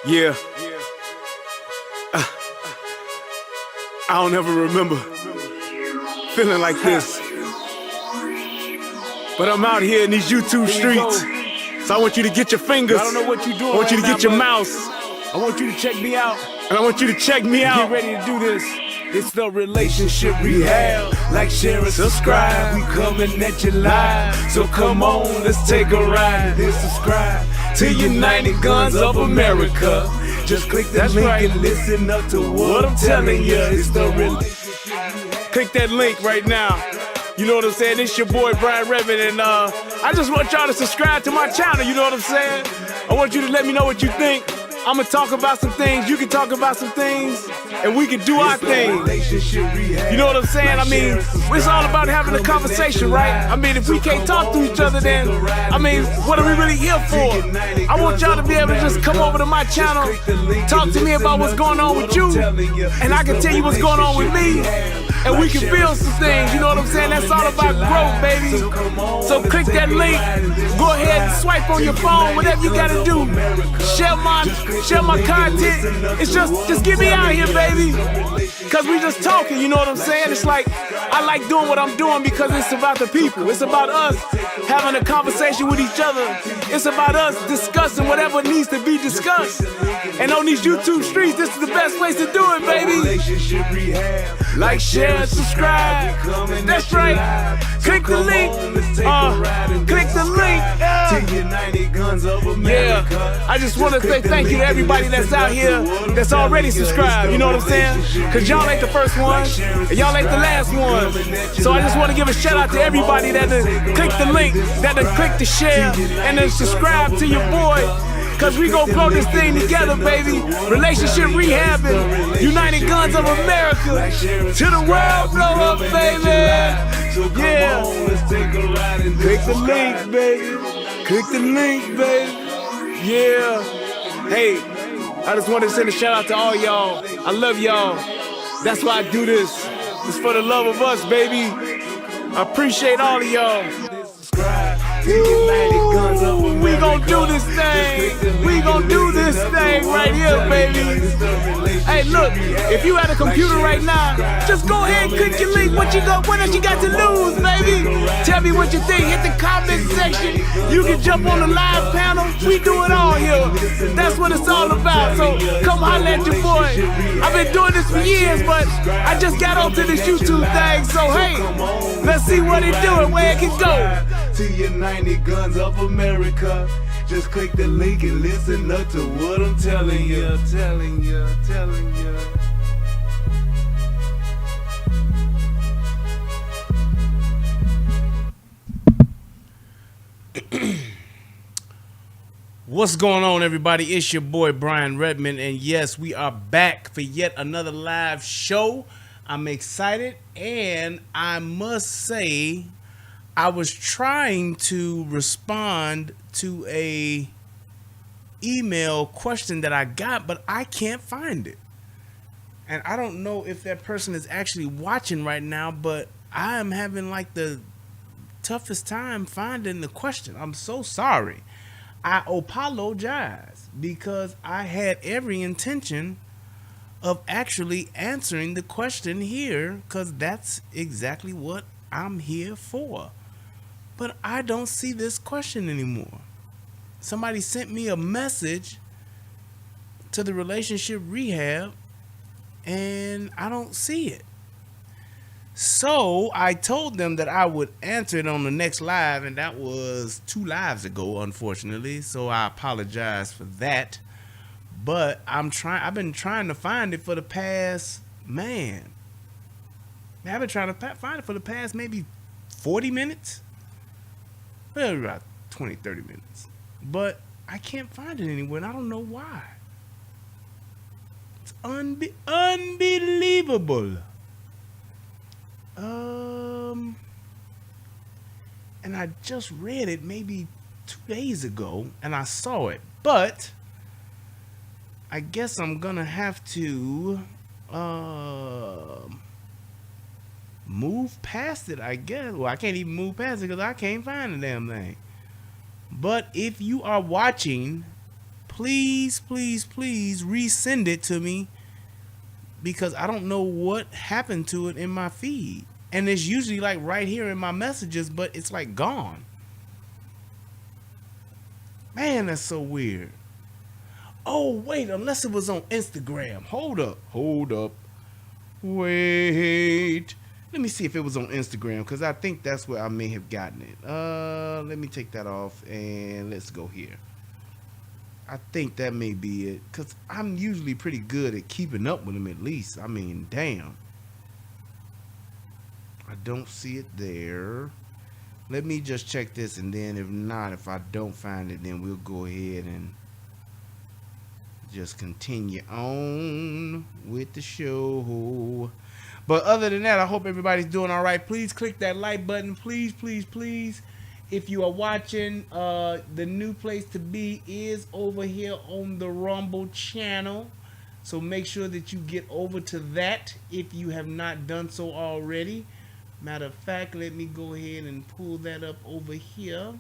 Yeah, I don't ever remember feeling like this. But I'm out here in these YouTube streets. So I want you to get your fingers. I don't know what you're doing. I want you to right get now, your mouse. I want you to check me out. And I want you to check me out. Get ready to do this. It's the relationship rehab. Like, share, and subscribe. We coming at you live. So come on, let's take a ride. Then subscribe to United Guns of America. Just click that link and listen up to what I'm telling you. It's the relationship. Click that link right now. You know what I'm saying? It's your boy Brian Redmond, and I just want y'all to subscribe to my channel. You know what I'm saying? I want you to let me know what you think. I'm gonna talk about some things, you can talk about some things, and we can do our thing. You know what I'm saying? I mean, it's all about having a conversation, right? I mean, if we can't talk to each other, then, I mean, what are we really here for? I want y'all to be able to just come over to my channel, talk to me about what's going on with you, and I can tell you what's going on with me, and we can build some things, you know what I'm saying? That's all about growth, baby. So click that link, go ahead and swipe on your phone, whatever you gotta do. Share my content. It's just get me out here, baby. Cause we just talking, you know what I'm saying? It's like, I like doing what I'm doing because it's about the people. It's about us having a conversation with each other. It's about us discussing whatever needs to be discussed. And on these YouTube streets, this is the best place to do it, baby. Like, share, and subscribe. That's right. Click the link. Click the link. Yeah. I just want to say thank you to everybody that's out here that's already subscribed. You know what I'm saying? Cause y'all ain't the first one, and y'all ain't the last one. So I just want to give a shout out to everybody that done click the link, that done click the share, and then subscribe to your boy. Cause we gon' grow this thing together, baby. Relationship rehabbing, United Guns of America. To the world blow up, baby. Yeah. Click the link, baby. Click the link, baby. Yeah. Hey, I just wanted to send a shout out to all y'all. I love y'all. That's why I do this. It's for the love of us, baby. I appreciate all of y'all. Ooh, we gon' do this thing. We gon' do this thing right here, baby. Hey, look, if you at a computer right now, just go ahead and click your link. What else you got to lose, baby? Tell me what you think. Hit the comment section. You can jump on the live panel. We do it all here. That's what it's all about. So come holler at your boy. I've been doing this for years, but I just got onto this YouTube thing. So hey, let's see what it do and where it can go. To United Guns of America. Just click the link and listen up to what I'm telling you, telling you. What's going on, everybody? It's your boy Brian Redmond, and yes, we are back for yet another live show. I'm excited, and I must say, I was trying to respond to a email question that I got, but I can't find it. And I don't know if that person is actually watching right now, but I am having like the toughest time finding the question. I'm so sorry. I apologize because I had every intention of actually answering the question here, because that's exactly what I'm here for. But I don't see this question anymore. Somebody sent me a message to the relationship rehab, and I don't see it. So I told them that I would answer it on the next live, and that was 2 lives ago, unfortunately. So I apologize for that. But I've been trying to find it for the past, I've been trying to find it for the past maybe 40 minutes. Well, about 20, 30 minutes. But I can't find it anywhere, and I don't know why. It's unbelievable. And I just read it maybe 2 days ago, and I saw it. But I guess I'm gonna have to move past it, I guess. Well, I can't even move past it because I can't find the damn thing. But if you are watching, please resend it to me, because I don't know what happened to it in my feed. And it's usually like right here in my messages, but it's like gone. Man, that's so weird. Oh, wait, unless it was on Instagram. Hold up. Wait. Let me see if it was on Instagram, because I think that's where I may have gotten it. Let me take that off and let's go here. I think that may be it, because I'm usually pretty good at keeping up with them at least. I mean, damn. I don't see it there. Let me just check this, and then if not, if I don't find it, then we'll go ahead and just continue on with the show. But other than that, I hope everybody's doing all right. Please click that like button. Please. If you are watching, the new place to be is over here on the Rumble channel. So make sure that you get over to that if you have not done so already. Matter of fact, let me go ahead and pull that up over here.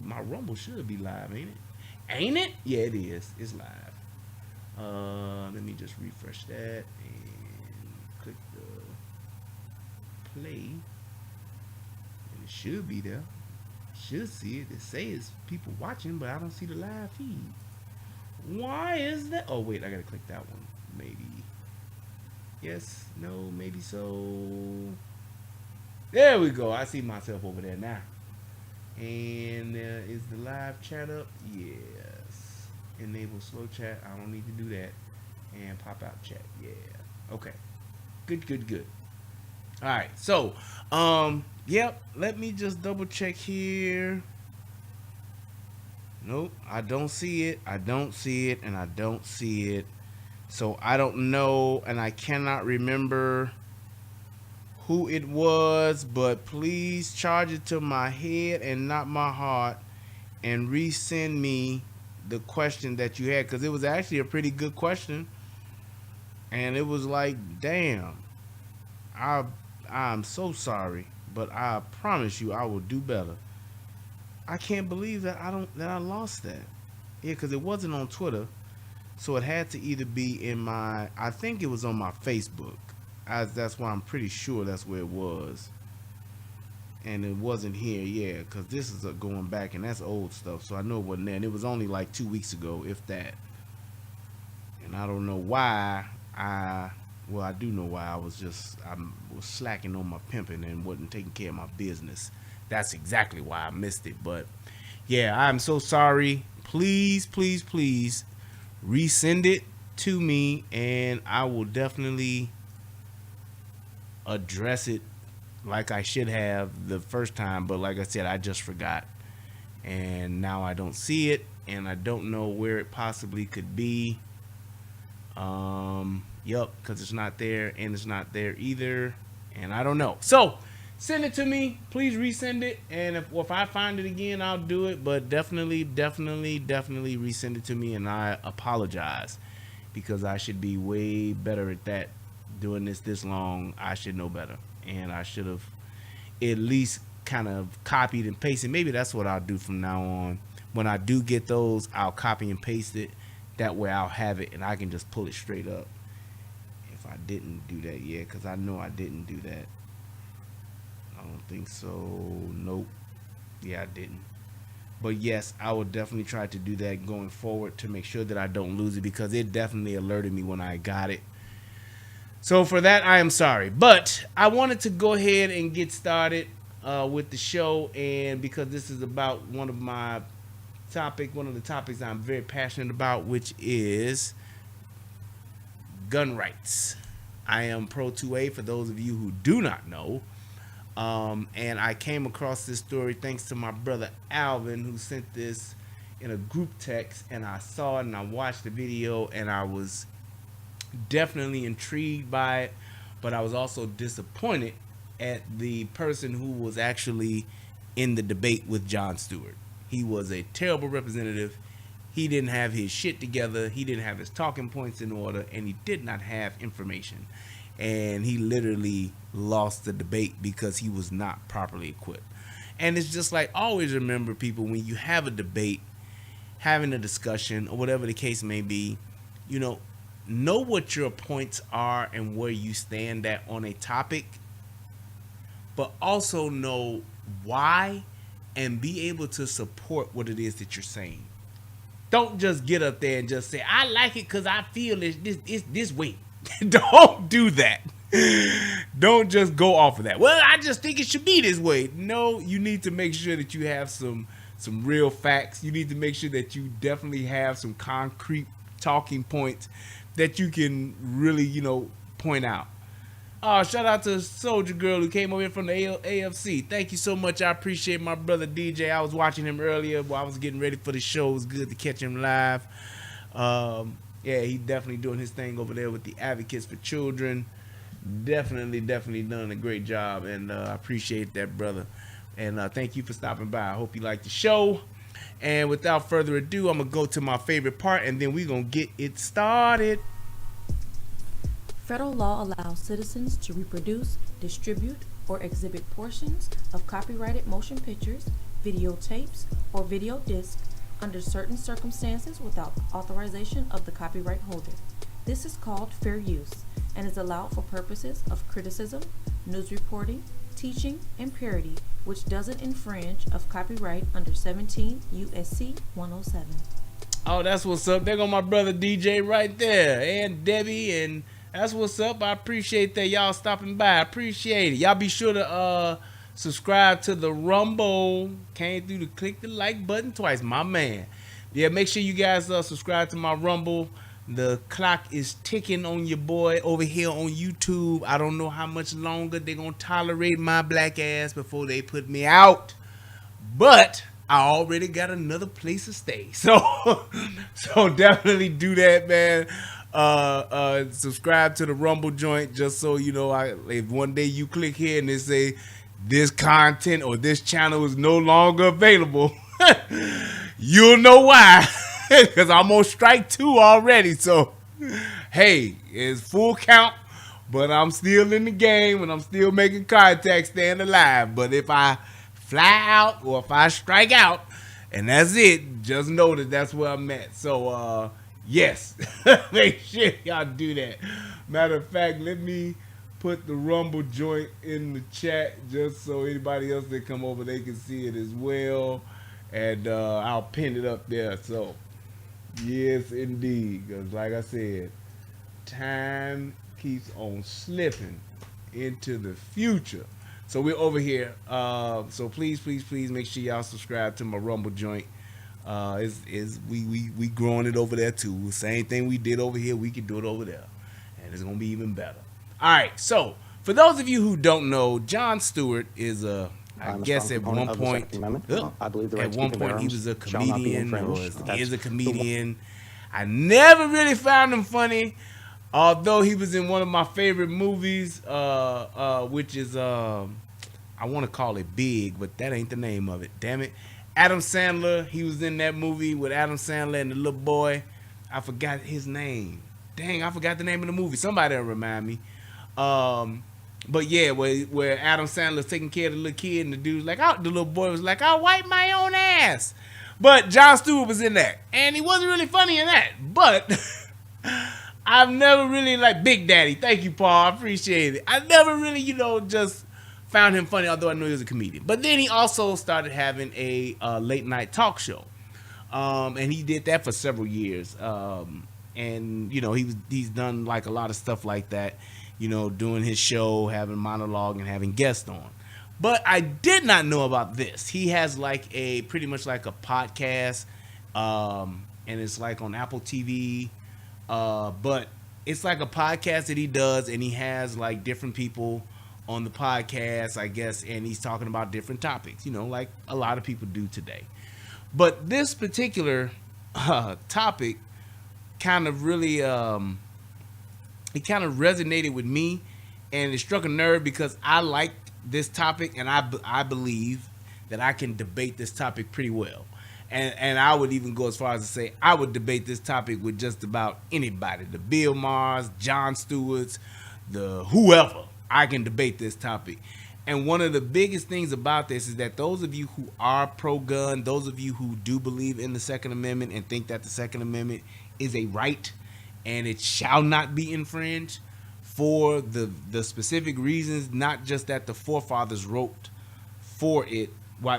My Rumble should be live, ain't it? Ain't it? Yeah, it is. It's live. Let me just refresh that and click the play. And it should be there. Should see it. It says people watching, but I don't see the live feed. Why is that? Oh, wait, I gotta click that one. Maybe. Yes, no, maybe so. There we go. I see myself over there now. And is the live chat up? Yes. Enable slow chat. I don't need to do that. And pop out chat. Yeah. Okay. Good. All right. So, yep. Let me just double check here. Nope. I don't see it. And I don't see it. So I don't know, and I cannot remember who it was, but please charge it to my head and not my heart, and resend me the question that you had, because it was actually a pretty good question, and it was like, damn, I'm so sorry, but I promise you I will do better. I can't believe that I lost that. Yeah, because it wasn't on Twitter. So it had to either be in I think it was on my Facebook. That's why I'm pretty sure that's where it was. And it wasn't here, yeah, because this is going back, and that's old stuff. So I know it wasn't there. And it was only like 2 weeks ago, if that. And I don't know why I do know why. I was slacking on my pimping and wasn't taking care of my business. That's exactly why I missed it. But yeah, I'm so sorry. Please resend it to me, and I will definitely address it like I should have the first time. But like I said, I just forgot, and now I don't see it, and I don't know where it possibly could be. Yep, because it's not there, and it's not there either, and I don't know. So send it to me. Please resend it. And if I find it again, I'll do it. But definitely resend it to me. And I apologize, because I should be way better at that. Doing this long, I should know better. And I should have at least kind of copied and pasted. Maybe that's what I'll do from now on. When I do get those, I'll copy and paste it. That way I'll have it, and I can just pull it straight up. If I didn't do that yet, because I know I didn't do that. I don't think so. Nope. Yeah, I didn't. But yes, I will definitely try to do that going forward to make sure that I don't lose it, because it definitely alerted me when I got it. So for that, I am sorry. But I wanted to go ahead and get started with the show, and because this is about one of the topics I'm very passionate about, which is gun rights. I am pro 2A, for those of you who do not know. And I came across this story thanks to my brother Alvin, who sent this in a group text, and I saw it and I watched the video, and I was definitely intrigued by it, but I was also disappointed at the person who was actually in the debate with Jon Stewart. He was a terrible representative. He didn't have his shit together. He didn't have his talking points in order, and he did not have information. And he literally lost the debate because he was not properly equipped. And it's just like, always remember, people, when you have a debate, having a discussion, or whatever the case may be, know what your points are and where you stand at on a topic, but also know why and be able to support what it is that you're saying. Don't just get up there and just say, I like it because I feel it's this way. Don't do that. Don't just go off of that. Well, I just think it should be this way. No, you need to make sure that you have some real facts. You need to make sure that you definitely have some concrete talking points that you can really, point out. Shout out to Soldier Girl who came over here from the AFC. Thank you so much. I appreciate my brother DJ. I was watching him earlier while I was getting ready for the show. It was good to catch him live. Yeah, he's definitely doing his thing over there with the Advocates for Children. Definitely done a great job, and I appreciate that, brother. And thank you for stopping by. I hope you liked the show. And without further ado, I'm going to go to my favorite part, and then we're going to get it started. Federal law allows citizens to reproduce, distribute, or exhibit portions of copyrighted motion pictures, videotapes, or video discs under certain circumstances without authorization of the copyright holder. This is called fair use and is allowed for purposes of criticism, news reporting, teaching, and parody, which doesn't infringe of copyright under 17 U.S.C. 107. Oh, that's what's up. There go my brother DJ right there, and Debbie, and that's what's up. I appreciate that y'all stopping by. I appreciate it. Y'all be sure to subscribe to the Rumble. Came through to click the like button twice, my man. Yeah, make sure you guys subscribe to my Rumble. The clock is ticking on your boy over here on YouTube. I don't know how much longer they're going to tolerate my black ass before they put me out. But I already got another place to stay. So definitely do that, man. Subscribe to the Rumble joint just so you know if one day you click here and they say this content or this channel is no longer available, you'll know why. Because I'm on strike 2 already. So, hey, it's full count, but I'm still in the game and I'm still making contact, staying alive. But if I fly out or if I strike out and that's it, just know that that's where I'm at. So, yes, make sure y'all do that. Matter of fact, let me put the Rumble joint in the chat just so anybody else that come over, they can see it as well. And I'll pin it up there. So, yes, indeed. Because like I said, time keeps on slipping into the future. So we're over here. So please make sure y'all subscribe to my Rumble joint. We growing it over there too. Same thing we did over here, we can do it over there, and it's gonna be even better. All right. So for those of you who don't know, Jon Stewart is I guess at one point, I believe the right at one to keep and bear point he was a arms shall not be comedian, or infringed. he is a That's comedian. I never really found him funny, although he was in one of my favorite movies, which is I want to call it Big, but that ain't the name of it. Damn it. Adam Sandler, he was in that movie with Adam Sandler and the little boy. I forgot his name. Dang, I forgot the name of the movie. Somebody will remind me. But yeah, where Adam Sandler's taking care of the little kid and the dude's like, the little boy was like, I'll wipe my own ass. But Jon Stewart was in that. And he wasn't really funny in that. But I've never really, like, Big Daddy. Thank you, Paul. I appreciate it. I never really, just found him funny, although I knew he was a comedian. But then he also started having a late night talk show. And he did that for several years. And, he's done like a lot of stuff like that, doing his show, having monologue and having guests on. But I did not know about this. He has like pretty much like a podcast, and it's like on Apple TV. But it's like a podcast that he does, and he has like different people on the podcast, I guess, and he's talking about different topics, like a lot of people do today. But this particular topic kind of really, it kind of resonated with me, and it struck a nerve because I like this topic, and I believe that I can debate this topic pretty well. And I would even go as far as to say I would debate this topic with just about anybody. The Bill Maher's, Jon Stewart's, the whoever. I can debate this topic. And one of the biggest things about this is that those of you who are pro-gun, those of you who do believe in the Second Amendment and think that the Second Amendment is a right and it shall not be infringed for the specific reasons, not just that the forefathers wrote for it,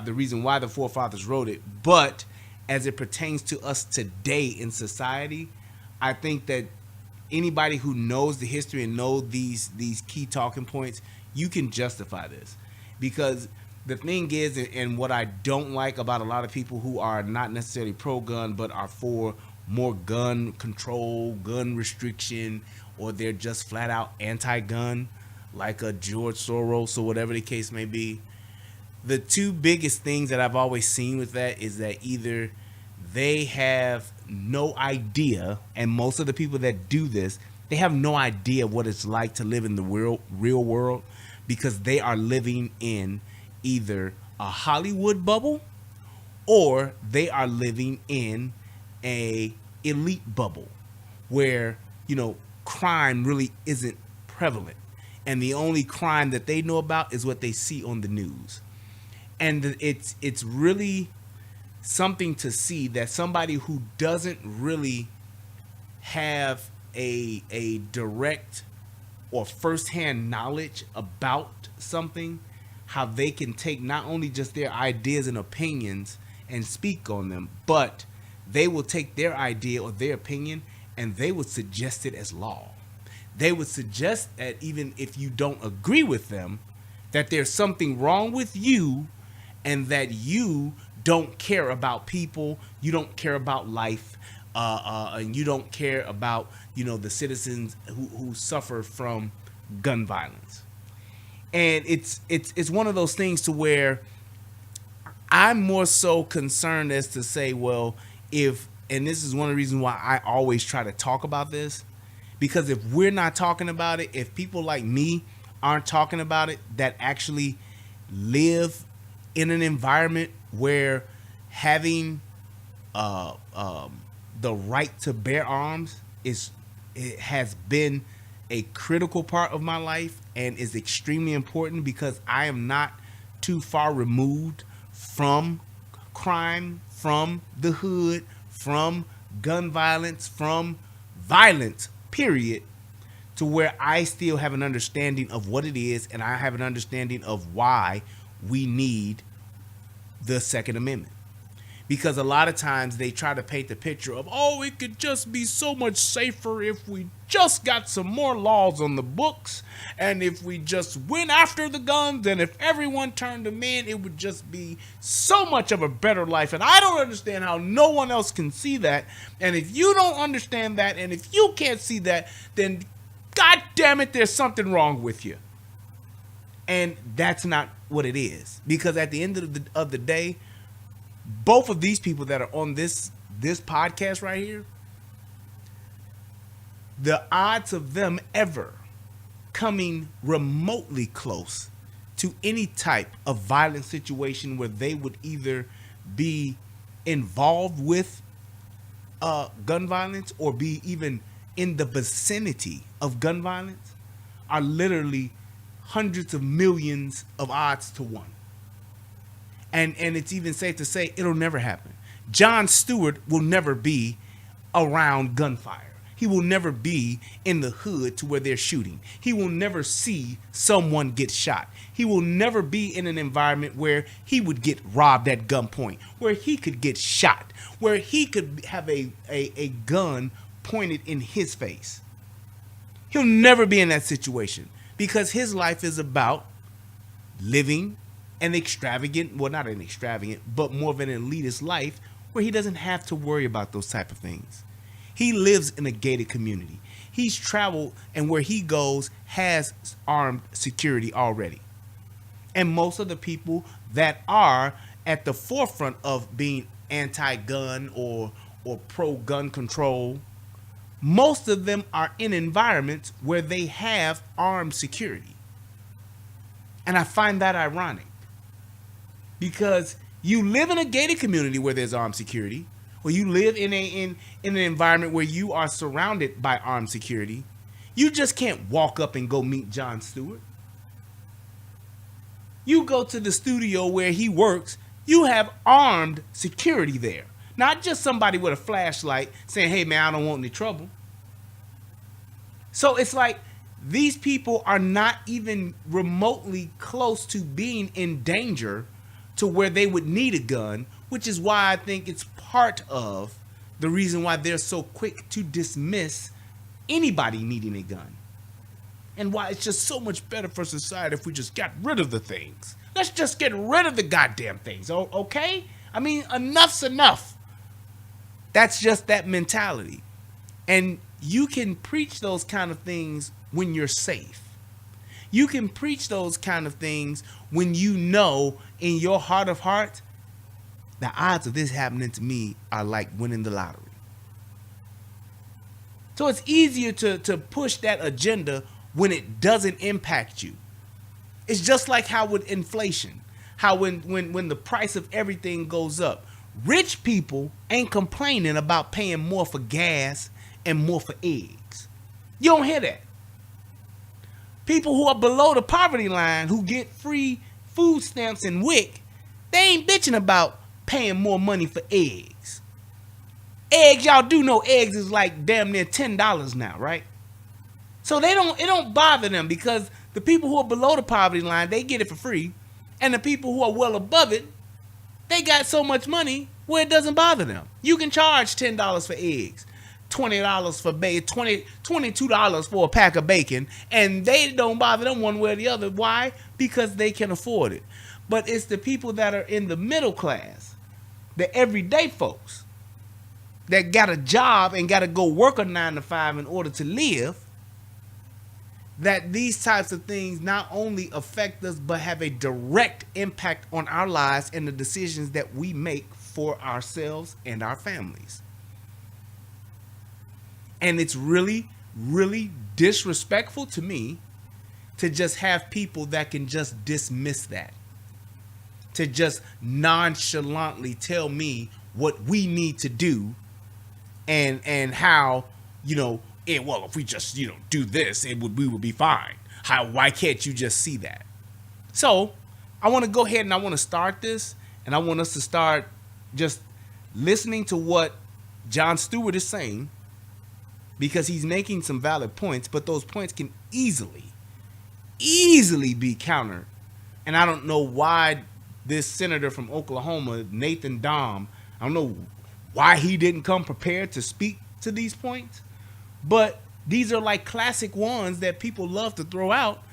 the reason why the forefathers wrote it, but as it pertains to us today in society, I think that anybody who knows the history and knows these key talking points, you can justify this. Because the thing is, and what I don't like about a lot of people who are not necessarily pro-gun but are for more gun control, gun restriction, or they're just flat out anti-gun, like a George Soros or whatever the case may be. The two biggest things that I've always seen with that is that either they have no idea, and most of the people that do this, they have no idea what it's like to live in the real world, because they are living in either a Hollywood bubble or they are living in a elite bubble where, crime really isn't prevalent. And the only crime that they know about is what they see on the news. And it's really something to see that somebody who doesn't really have a direct or firsthand knowledge about something, how they can take not only just their ideas and opinions and speak on them, but they will take their idea or their opinion and they would suggest it as law. They would suggest that even if you don't agree with them, that there's something wrong with you and that you don't care about people, you don't care about life, and you don't care about, the citizens who suffer from gun violence. And it's one of those things to where I'm more so concerned as to say, well, and this is one of the reasons why I always try to talk about this, because if we're not talking about it, if people like me aren't talking about it, that actually live in an environment where having the right to bear arms it has been a critical part of my life and is extremely important, because I am not too far removed from crime, from the hood, from gun violence, from violence, period, to where I still have an understanding of what it is, and I have an understanding of why we need the Second Amendment. Because a lot of times they try to paint the picture of, oh, it could just be so much safer if we just got some more laws on the books, and if we just went after the guns, and if everyone turned them in, it would just be so much of a better life. And I don't understand how no one else can see that. And if you don't understand that, and if you can't see that, then God damn it, there's something wrong with you. And that's not what it is. Because at the end of the day, both of these people that are on this podcast right here, the odds of them ever coming remotely close to any type of violent situation where they would either be involved with gun violence or be even in the vicinity of gun violence are literally hundreds of millions of odds to one. And it's even safe to say it'll never happen. Jon Stewart will never be around gunfire. He will never be in the hood to where they're shooting. He will never see someone get shot. He will never be in an environment where he would get robbed at gunpoint, where he could get shot, where he could have a gun pointed in his face. He'll never be in that situation because his life is about living an extravagant, well, not an extravagant, but more of an elitist life where he doesn't have to worry about those type of things. He lives in a gated community. He's traveled, and where he goes has armed security already. And most of the people that are at the forefront of being anti-gun or pro-gun control, most of them are in environments where they have armed security. And I find that ironic. Because you live in a gated community where there's armed security, or you live in an environment where you are surrounded by armed security, you just can't walk up and go meet Jon Stewart. You go to the studio where he works, you have armed security there. Not just somebody with a flashlight saying, hey man, I don't want any trouble. So it's like these people are not even remotely close to being in danger to where they would need a gun, which is why I think it's part of the reason why they're so quick to dismiss anybody needing a gun. And why it's just so much better for society if we just got rid of the things. Let's just get rid of the goddamn things, okay? I mean, enough's enough. That's just that mentality. And you can preach those kind of things when you're safe. You can preach those kind of things when you know in your heart of hearts, the odds of this happening to me are like winning the lottery. So it's easier to push that agenda when it doesn't impact you. It's just like how with inflation, how when the price of everything goes up, rich people ain't complaining about paying more for gas and more for eggs. You don't hear that. People who are below the poverty line who get free food stamps and WIC, they ain't bitching about paying more money for eggs. Eggs, y'all do know eggs is like damn near $10 now, right? So it don't bother them because the people who are below the poverty line, they get it for free. And the people who are well above it, they got so much money where it doesn't bother them. You can charge $10 for eggs, $20 for bacon, $22 for a pack of bacon, and they don't bother them one way or the other. Why? Because they can afford it. But it's the people that are in the middle class, the everyday folks, that got a job and got to go work a 9 to 5 in order to live, that these types of things not only affect us, but have a direct impact on our lives and the decisions that we make for ourselves and our families. And it's really, really disrespectful to me to just have people that can just dismiss that, to just nonchalantly tell me what we need to do and how, well, if we just, do this, we would be fine. Why can't you just see that? So I want to go ahead and I want to start this, and I want us to start just listening to what Jon Stewart is saying, because he's making some valid points, but those points can easily be countered. And I don't know why this senator from Oklahoma, Nathan Dahm, I don't know why he didn't come prepared to speak to these points. But these are like classic ones that people love to throw out.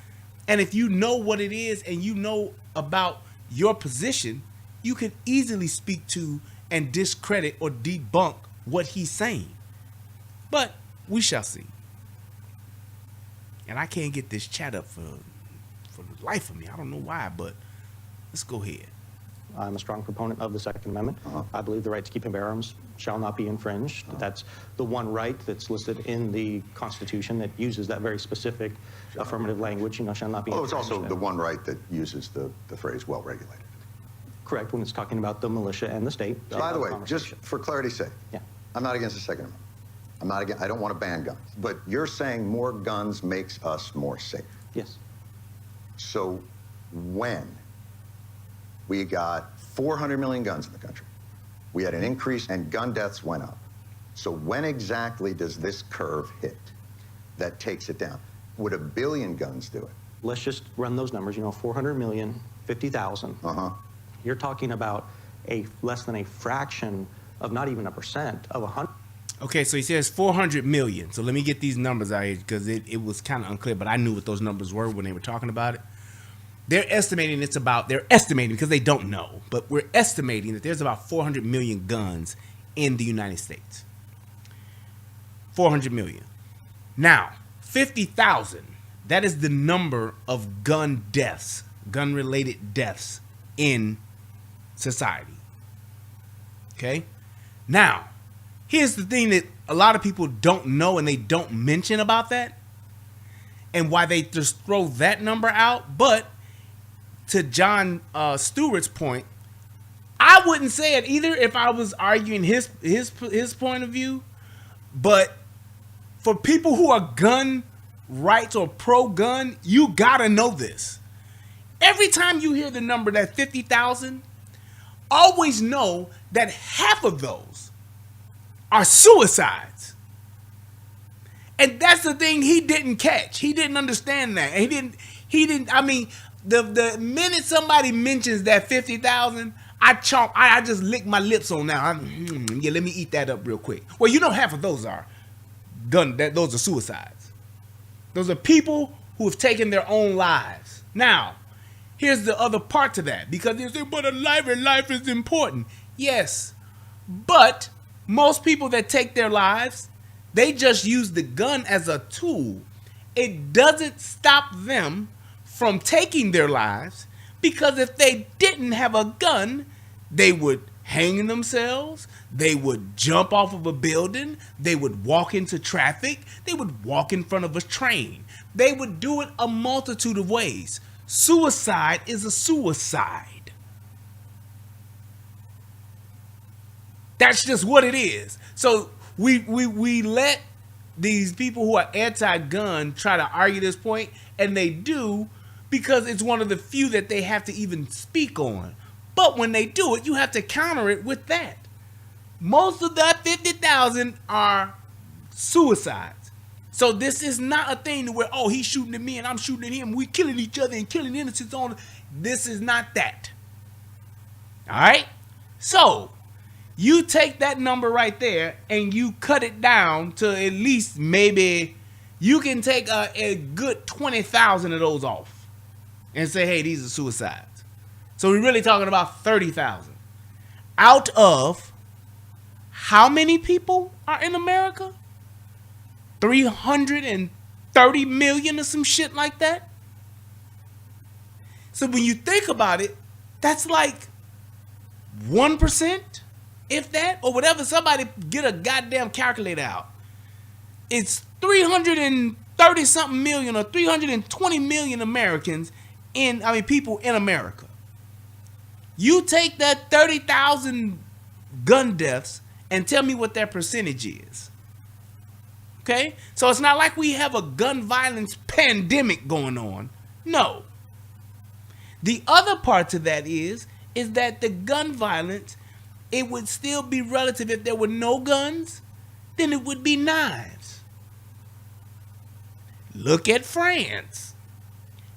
And if you know what it is and you know about your position, you can easily speak to and discredit or debunk what he's saying. But we shall see. And I can't get this chat up for the life of me. I don't know why, but let's go ahead. I'm a strong proponent of the Second Amendment. I believe the right to keep and bear arms shall not be infringed. That's the one right that's listed in the Constitution that uses that very specific affirmative language, shall not be infringed. Oh, it's also the one right that uses the phrase well-regulated. Correct, when it's talking about the militia and the state. By the way, just for clarity's sake, yeah. I'm not against the Second Amendment. I'm not against, I don't want to ban guns. But you're saying more guns makes us more safe. Yes. So when we got 400 million guns in the country, we had an increase and gun deaths went up. So when exactly does this curve hit that takes it down? Would 1 billion guns do it? Let's just run those numbers, 400 million, 50,000. You're talking about less than a fraction of not even a percent of 100. Okay, so he says 400 million. So let me get these numbers out here because it was kind of unclear, but I knew what those numbers were when they were talking about it. They're estimating because they don't know, but we're estimating that there's about 400 million guns in the United States. 400 million. Now, 50,000, that is the number of gun deaths, gun-related deaths in society. Okay? Now, here's the thing that a lot of people don't know and they don't mention about that and why they just throw that number out, but to Jon Stewart's point, I wouldn't say it either if I was arguing his point of view. But for people who are gun rights or pro-gun, you gotta know this. Every time you hear the number that 50,000, always know that half of those are suicides. And that's the thing he didn't catch. He didn't understand that. And he didn't, I mean, the minute somebody mentions that 50,000, I just lick my lips on now. Yeah, let me eat that up real quick. Well, you know half of those are those are suicides. Those are people who have taken their own lives. Now, here's the other part to that, because they say, but a life is important. Yes, but most people that take their lives, they just use the gun as a tool. It doesn't stop them from taking their lives, because if they didn't have a gun, they would hang themselves, they would jump off of a building, they would walk into traffic, they would walk in front of a train. They would do it a multitude of ways. Suicide is a suicide. That's just what it is. So we let these people who are anti-gun try to argue this point, and they do, because it's one of the few that they have to even speak on. But when they do it, you have to counter it with that. Most of that 50,000 are suicides. So this is not a thing where, oh, he's shooting at me and I'm shooting at him. We killing each other and killing innocents on. This is not that. All right? So you take that number right there and you cut it down to at least maybe you can take a good 20,000 of those off and say, hey, these are suicides. So we're really talking about 30,000. Out of how many people are in America? 330 million or some shit like that. So when you think about it, that's like 1%, if that, or whatever. Somebody get a goddamn calculator out. It's 330 something million or 320 million Americans people in America. You take that 30,000 gun deaths and tell me what that percentage is. Okay? So it's not like we have a gun violence pandemic going on. No. The other part to that is that the gun violence, it would still be relative. If there were no guns, then it would be knives. Look at France.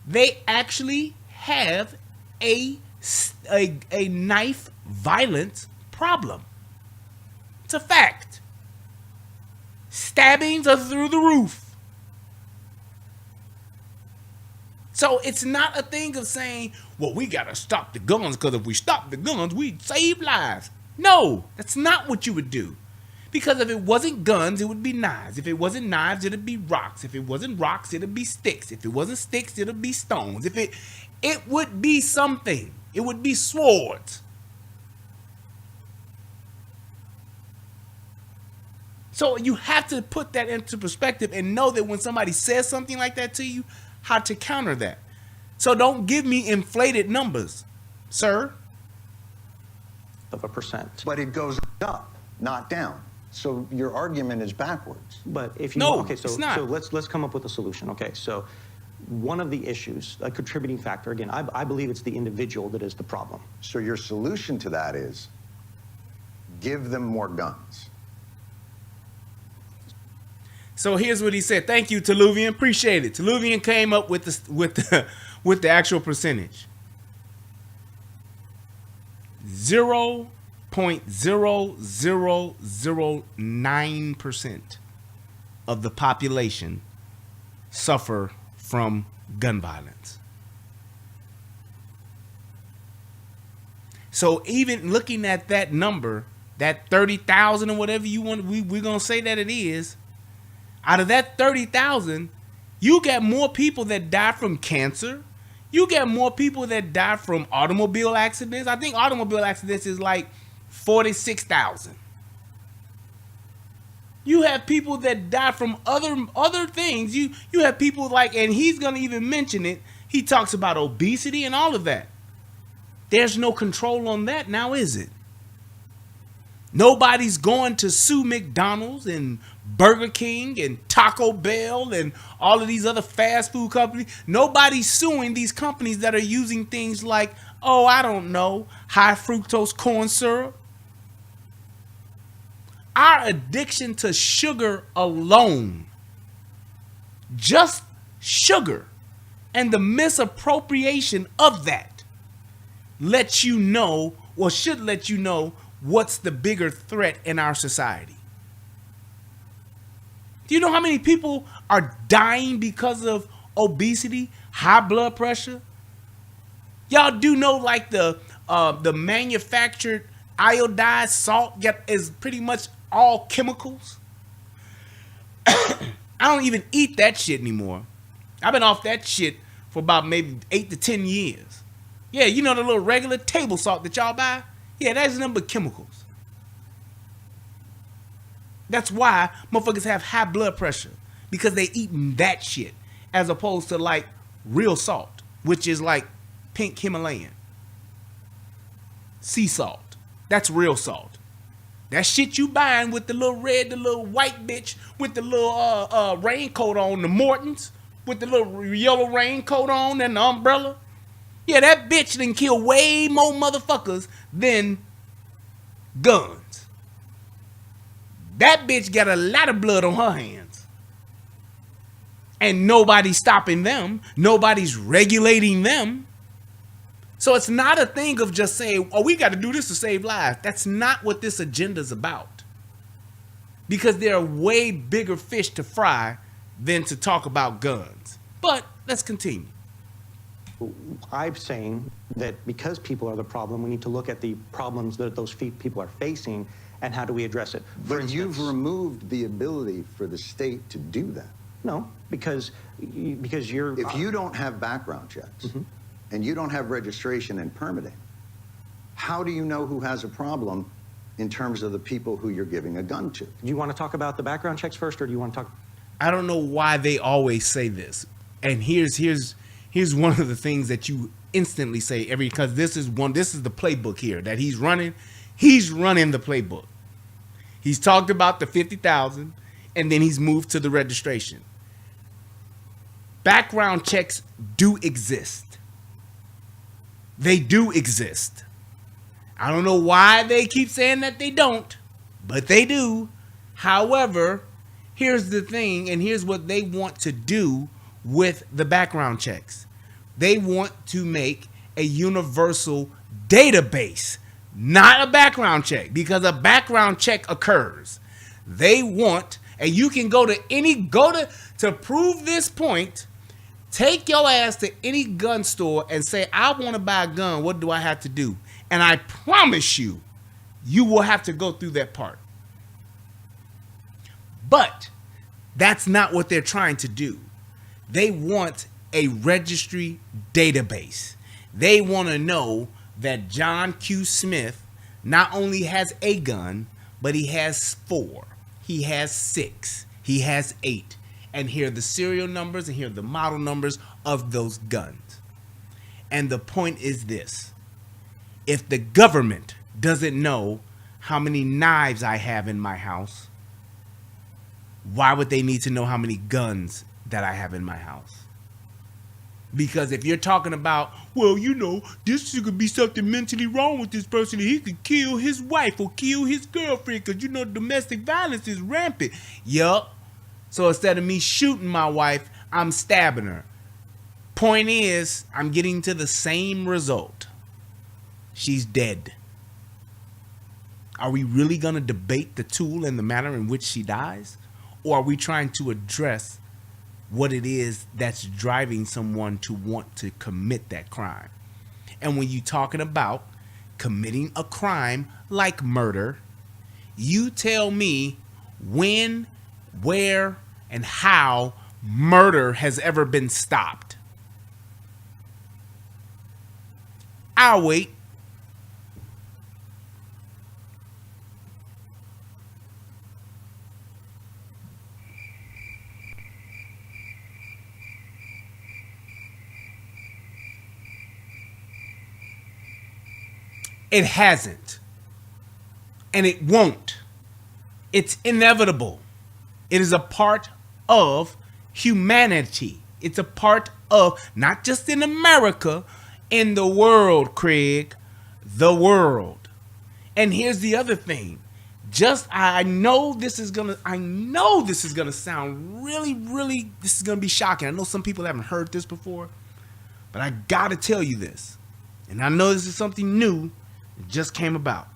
They actually have a knife violence problem. It's a fact. Stabbings are through the roof. So it's not a thing of saying, well, we got to stop the guns, because if we stop the guns, we'd save lives. No, that's not what you would do. Because if it wasn't guns, it would be knives. If it wasn't knives, it'd be rocks. If it wasn't rocks, it'd be sticks. If it wasn't sticks, it'd be stones. It would be something. It would be swords. So you have to put that into perspective and know that when somebody says something like that to you, how to counter that. So don't give me inflated numbers, sir. Of a percent. But it goes up, not down. So your argument is backwards. But if you No, okay, it's not. So let's come up with a solution. Okay, so one of the issues, a contributing factor, again, I believe it's the individual that is the problem. So your solution to that is give them more guns. So here's what he said. Thank you, Teluvian. Appreciate it. Teluvian came up with the actual percentage. 0.0009% of the population suffer from gun violence. So even looking at that number, that 30,000 or whatever you want, we're going to say that it is, out of that 30,000, you got more people that die from cancer. You get more people that die from automobile accidents. I think automobile accidents is like 46,000. You have people that die from other things. You have people like, and he's going to even mention it, he talks about obesity and all of that. There's no control on that now, is it? Nobody's going to sue McDonald's and Burger King and Taco Bell and all of these other fast food companies. Nobody's suing these companies that are using things like, oh, I don't know, high fructose corn syrup. Our addiction to sugar alone, just sugar, and the misappropriation of that lets you know, or should let you know, what's the bigger threat in our society. Do you know how many people are dying because of obesity, high blood pressure? Y'all do know, like, the manufactured iodized salt is pretty much all chemicals. I don't even eat that shit anymore. I've been off that shit for about maybe 8 to 10 years. Yeah, you know the little regular table salt that y'all buy? Yeah, that's nothing but chemicals. That's why motherfuckers have high blood pressure, because they eating that shit as opposed to like real salt, which is like pink Himalayan sea salt. That's real salt. That shit you buying with the little red, the little white bitch with the little raincoat on, the Mortons with the little yellow raincoat on and the umbrella. Yeah, that bitch done kill way more motherfuckers than guns. That bitch got a lot of blood on her hands. And nobody's stopping them. Nobody's regulating them. So it's not a thing of just saying, oh, we got to do this to save lives. That's not what this agenda's about. Because there are way bigger fish to fry than to talk about guns. But let's continue. I'm saying that because people are the problem, we need to look at the problems that those people are facing and how do we address it. But you've removed the ability for the state to do that. No, because you're... If you don't have background checks and you don't have registration and permitting, how do you know who has a problem in terms of the people who you're giving a gun to? Do you want to talk about the background checks first, or do you want to talk... I don't know why they always say this. And here's one of the things that you instantly say because this is the playbook here that he's running. He's running the playbook. He's talked about the 50,000 and then he's moved to the registration. Background checks do exist. They do exist. I don't know why they keep saying that they don't, but they do. However, here's the thing, and here's what they want to do with the background checks. They want to make a universal database, not a background check, because a background check occurs. They want, and you can go to prove this point, take your ass to any gun store and say, I want to buy a gun. What do I have to do? And I promise you, you will have to go through that part. But that's not what they're trying to do. They want a registry database. They want to know that John Q. Smith not only has a gun, but he has 4, he has 6, he has 8. And here are the serial numbers and here are the model numbers of those guns. And the point is this. If the government doesn't know how many knives I have in my house, why would they need to know how many guns that I have in my house? Because if you're talking about, well, you know, this could be something mentally wrong with this person. He could kill his wife or kill his girlfriend because, you know, domestic violence is rampant. Yup. So instead of me shooting my wife, I'm stabbing her. Point is, I'm getting to the same result. She's dead. Are we really going to debate the tool and the manner in which she dies? Or are we trying to address what it is that's driving someone to want to commit that crime? And when you're talking about committing a crime like murder, you tell me when, where, and how murder has ever been stopped. I'll wait. It hasn't. And it won't. It's inevitable. It is a part of humanity. It's a part of, not just in America, in the world, Craig. The world. And here's the other thing. I know this is gonna sound really, this is gonna be shocking. I know some people haven't heard this before, but I gotta tell you this. And I know this is something new that just came about.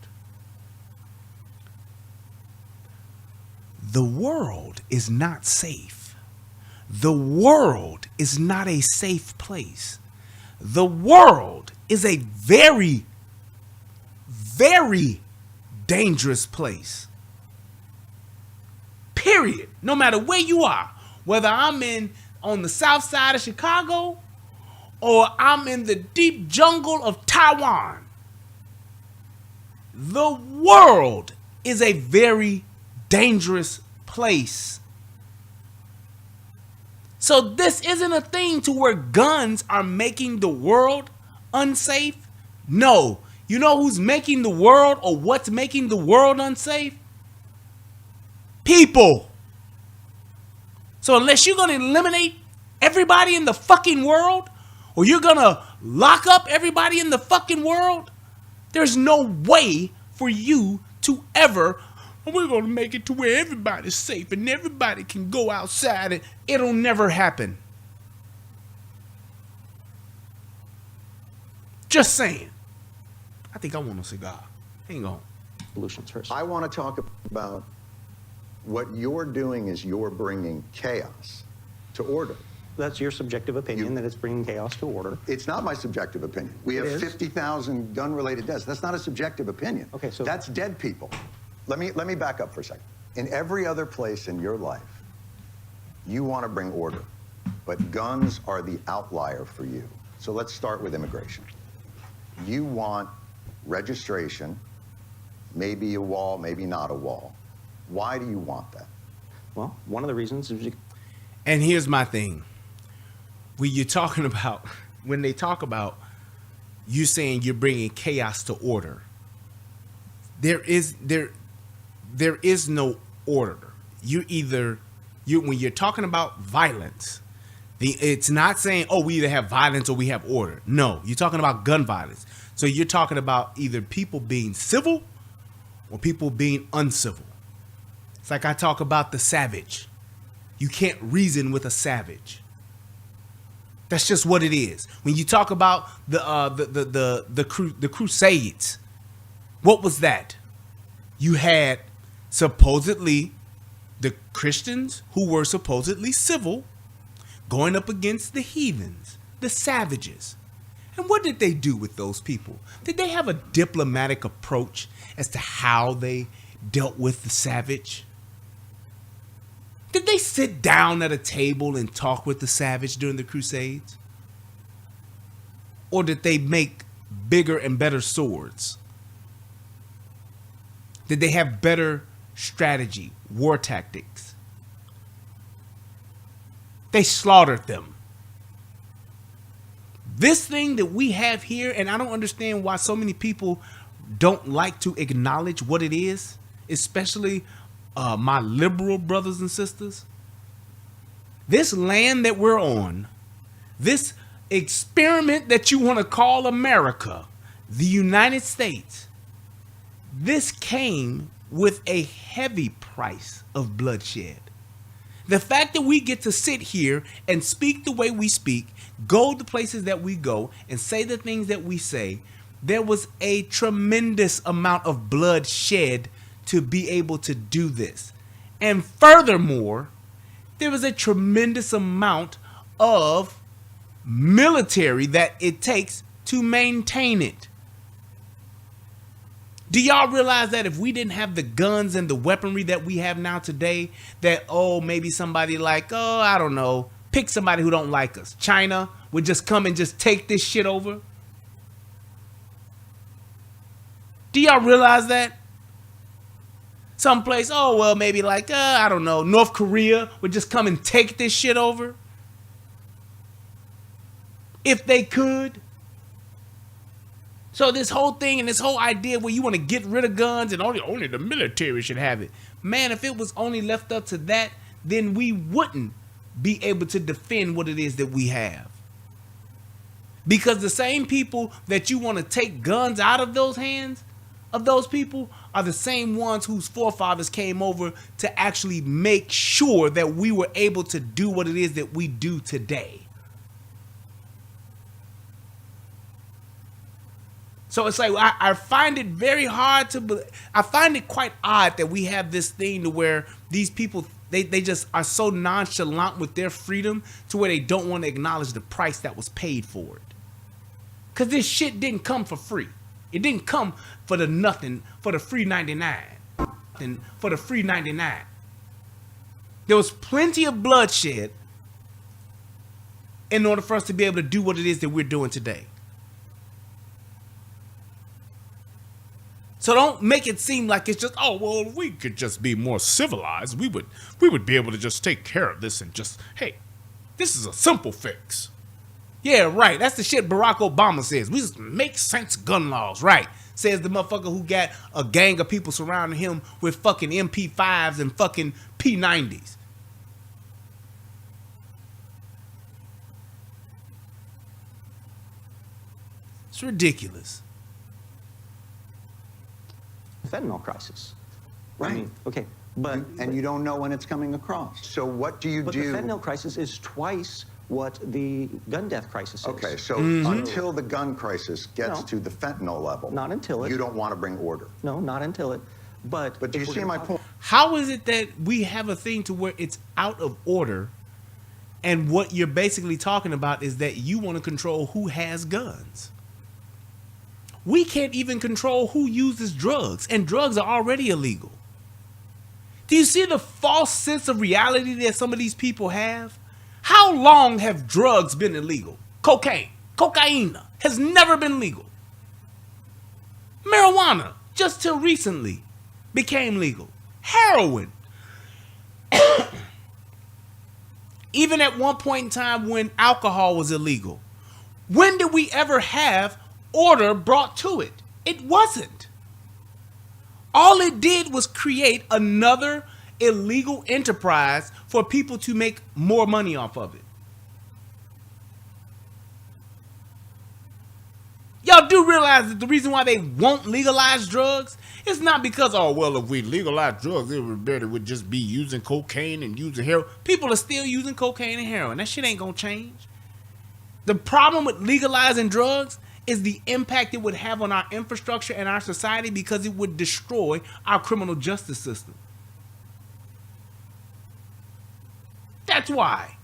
The world is not safe. The world is not a safe place. The world is a very, very dangerous place. Period. No matter where you are, whether I'm on the south side of Chicago or I'm in the deep jungle of Taiwan, the world is a very dangerous place. So this isn't a thing to where guns are making the world unsafe. No. You know who's making the world, or what's making the world unsafe? People. So unless you're going to eliminate everybody in the fucking world, or you're going to lock up everybody in the fucking world, there's no way for you to ever, we're going to make it to where everybody's safe and everybody can go outside, and it'll never happen. Just saying. I think I want a cigar. Hang on. Solutions first. I want to talk about what you're doing is you're bringing chaos to order. That's your subjective opinion that it's bringing chaos to order. It's not my subjective opinion. We have 50,000 gun-related deaths. That's not a subjective opinion. Okay, so that's dead people. Let me back up for a second. In every other place in your life, you want to bring order, but guns are the outlier for you. So let's start with immigration. You want registration, maybe a wall, maybe not a wall. Why do you want that? Well, one of the reasons is And here's my thing. When they talk about you saying you're bringing chaos to order, there is no order. When you're talking about violence, it's not saying, oh, we either have violence or we have order. No, you're talking about gun violence. So you're talking about either people being civil or people being uncivil. It's like I talk about the savage. You can't reason with a savage. That's just what it is. When you talk about the Crusades, what was that? You had supposedly the Christians who were supposedly civil going up against the heathens, the savages. And what did they do with those people? Did they have a diplomatic approach as to how they dealt with the savage? Did they sit down at a table and talk with the savage during the Crusades? Or did they make bigger and better swords? Did they have better strategy, war tactics? They slaughtered them. This thing that we have here, and I don't understand why so many people don't like to acknowledge what it is, especially my liberal brothers and sisters. This land that we're on, this experiment that you want to call America, the United States, this came with a heavy price of bloodshed. The fact that we get to sit here and speak the way we speak, go the places that we go, and say the things that we say, there was a tremendous amount of blood shed to be able to do this. And furthermore, there was a tremendous amount of military that it takes to maintain it. Do y'all realize that if we didn't have the guns and the weaponry that we have now today, that, maybe somebody like, I don't know, pick somebody who don't like us, China, would just come and just take this shit over? Do y'all realize that? Someplace, maybe like, I don't know, North Korea would just come and take this shit over? If they could. So this whole thing and this whole idea where you want to get rid of guns and only the military should have it. Man, if it was only left up to that, then we wouldn't be able to defend what it is that we have. Because the same people that you want to take guns out of those hands of those people are the same ones whose forefathers came over to actually make sure that we were able to do what it is that we do today. So it's like, I find it very hard to, I find it quite odd that we have this thing to where these people, they just are so nonchalant with their freedom to where they don't want to acknowledge the price that was paid for it. Because this shit didn't come for free. It didn't come for the nothing, for the free 99. And for the free 99. There was plenty of bloodshed in order for us to be able to do what it is that we're doing today. So don't make it seem like it's just, oh, well, if we could just be more civilized, we would be able to just take care of this and just, hey, this is a simple fix. Yeah, right. That's the shit Barack Obama says. We just make sense gun laws, right? Says the motherfucker who got a gang of people surrounding him with fucking MP5s and fucking P90s. It's ridiculous. Fentanyl crisis. Right. I mean, okay, but And you don't know when it's coming across. So what do you but do? the fentanyl crisis is twice what the gun death crisis is. Okay, so until the gun crisis gets No. to the fentanyl level, Not until it. you don't want to bring order. No, not until it. But But do you if we're see gonna my talk- point? How is it that we have a thing to where it's out of order, and what you're basically talking about is that you want to control who has guns? We can't even control who uses drugs, and drugs are already illegal. Do you see the false sense of reality that some of these people have? How long have drugs been illegal? Cocaine has never been legal. Marijuana, just till recently, became legal. Heroin. Even at one point in time when alcohol was illegal. When did we ever have order brought to it? It wasn't. All it did was create another illegal enterprise for people to make more money off of it. Y'all do realize that the reason why they won't legalize drugs is not because, oh, well, if we legalize drugs, everybody would just be using cocaine and using heroin. People are still using cocaine and heroin. That shit ain't gonna change. The problem with legalizing drugs is the impact it would have on our infrastructure and our society, because it would destroy our criminal justice system. That's why.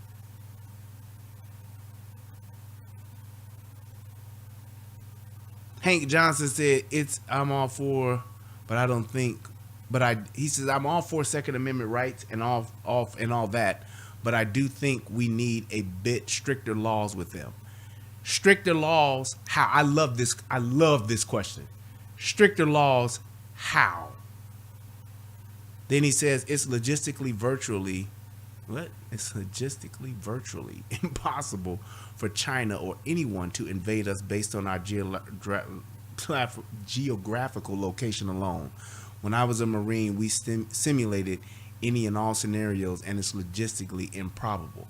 Hank Johnson said, I'm all for, but I don't think, he says, I'm all for Second Amendment rights and all that, but I do think we need a bit stricter laws with them. Stricter laws, how? I love this question. Stricter laws, how? Then he says it's logistically virtually impossible for China or anyone to invade us based on our geographical location alone. When I was a Marine, we simulated any and all scenarios, and it's logistically improbable.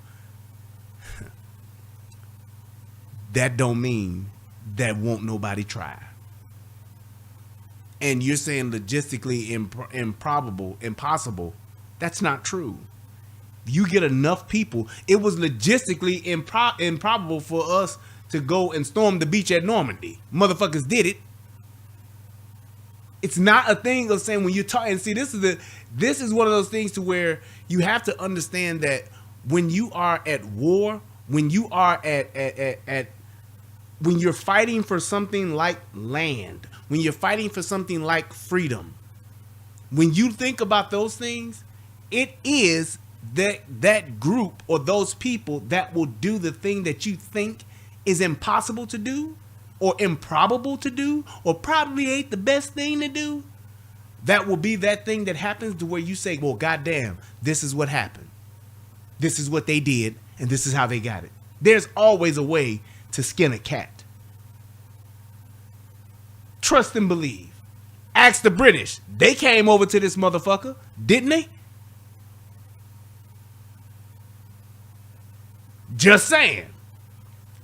That don't mean that won't nobody try. And you're saying logistically impossible. That's not true. You get enough people. It was logistically improbable for us to go and storm the beach at Normandy. Motherfuckers did it. It's not a thing of saying when you're talking. See, this is one of those things to where you have to understand that when you are at war, when you are when you're fighting for something like land, when you're fighting for something like freedom, when you think about those things, it is that group or those people that will do the thing that you think is impossible to do or improbable to do or probably ain't the best thing to do. That will be that thing that happens to where you say, well, goddamn, this is what happened. This is what they did, and this is how they got it. There's always a way to skin a cat. trust and believe. Ask the British. They came over to this motherfucker, didn't they? Just saying.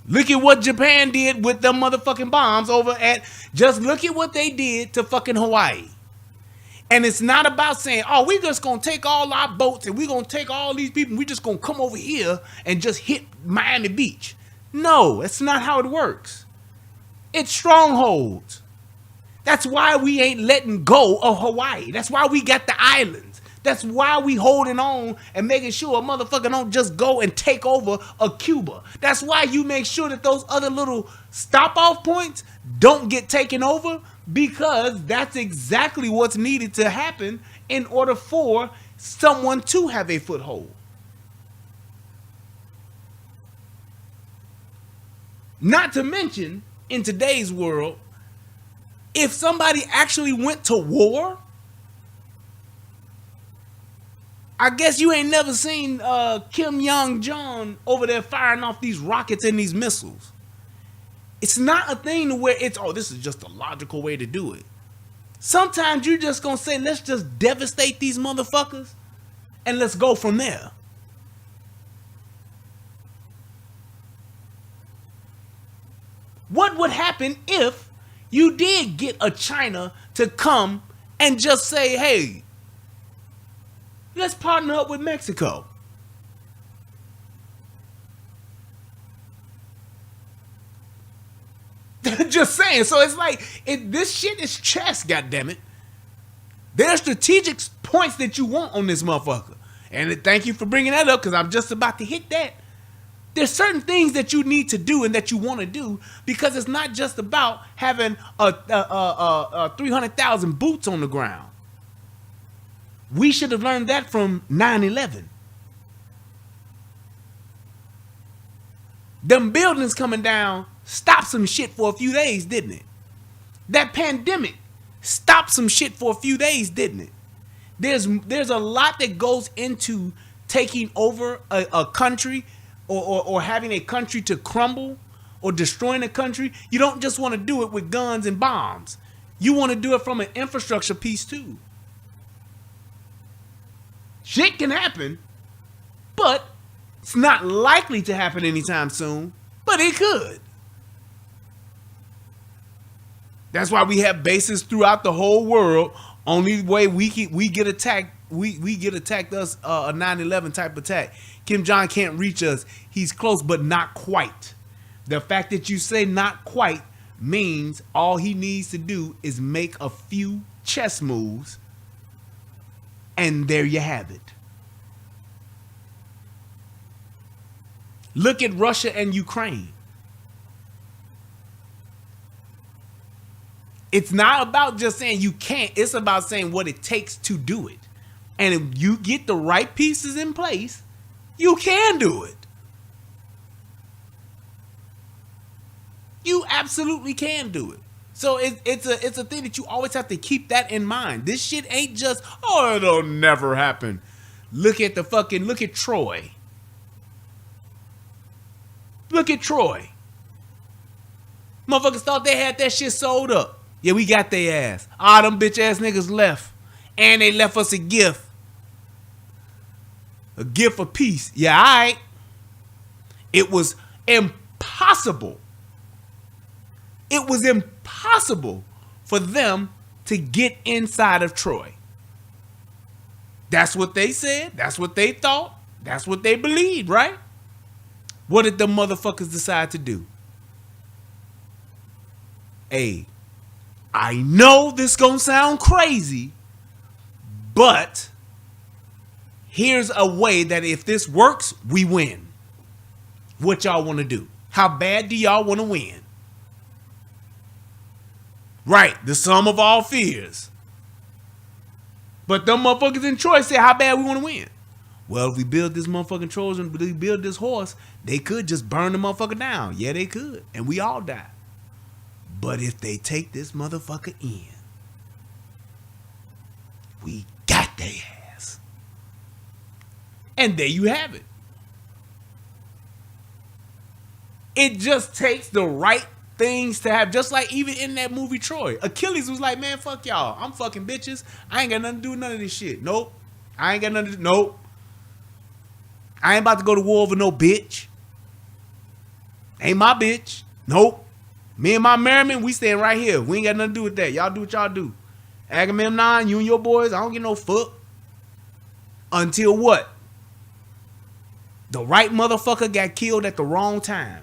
Look at what Japan did with them motherfucking bombs over at, just look at what they did to fucking Hawaii. And it's not about saying, oh, we just gonna take all our boats and we gonna take all these people and we just gonna come over here and just hit Miami Beach. No, that's not how it works. It's strongholds. That's why we ain't letting go of Hawaii. That's why we got the islands. That's why we holding on and making sure a motherfucker don't just go and take over a Cuba. That's why you make sure that those other little stop-off points don't get taken over, because that's exactly what's needed to happen in order for someone to have a foothold. Not to mention, in today's world, if somebody actually went to war, I guess you ain't never seen Kim Jong over there firing off these rockets and these missiles. It's not a thing to where it's, oh, this is just a logical way to do it. Sometimes you're just going to say, let's just devastate these motherfuckers and let's go from there. What would happen if you did get a China to come and just say, hey, let's partner up with Mexico? Just saying. So it's like, this shit is chess, goddammit. There's strategic points that you want on this motherfucker. And thank you for bringing that up, because I'm just about to hit that. There's certain things that you need to do and that you want to do, because it's not just about having a 300,000 boots on the ground. We should have learned that from 9/11. Them buildings coming down stopped some shit for a few days, didn't it? That pandemic stopped some shit for a few days, didn't it? There's a lot that goes into taking over a country, or having a country to crumble, or destroying a country. You don't just want to do it with guns and bombs. You want to do it from an infrastructure piece too. Shit can happen, but it's not likely to happen anytime soon, but it could. That's why we have bases throughout the whole world. Only way we get attacked, we get attacked us a 9/11 type attack. Kim Jong can't reach us. He's close, but not quite. The fact that you say not quite means all he needs to do is make a few chess moves, and there you have it. Look at Russia and Ukraine. It's not about just saying you can't. It's about saying what it takes to do it. And if you get the right pieces in place, you can do it. You absolutely can do it. So it's a thing that you always have to keep that in mind. This shit ain't just, oh, it'll never happen. Look at Troy. Look at Troy. Motherfuckers thought they had that shit sold up. Yeah, we got their ass. All them bitch ass niggas left. And they left us a gift. A gift of peace. Yeah, all right. It was impossible. It was impossible for them to get inside of Troy. That's what they said. That's what they thought. That's what they believed, right? What did the motherfuckers decide to do? Hey, I know this gonna sound crazy, but here's a way that if this works, we win. What y'all want to do? How bad do y'all want to win? Right, the sum of all fears. But them motherfuckers in Troy say how bad we want to win. Well, if we build this motherfucking Trojans and we build this horse, they could just burn the motherfucker down. Yeah, they could. And we all die. But if they take this motherfucker in, we got their ass. And there you have it. It just takes the right things to have, just like even in that movie Troy. Achilles was like, man, fuck y'all. I'm fucking bitches. I ain't got nothing to do with none of this shit. Nope. I ain't got nothing to do. Nope. I ain't about to go to war over no bitch. Ain't my bitch. Nope. Me and my Merriman, we staying right here. We ain't got nothing to do with that. Y'all do what y'all do. Agamemnon, you and your boys, I don't get no fuck. Until what? The right motherfucker got killed at the wrong time.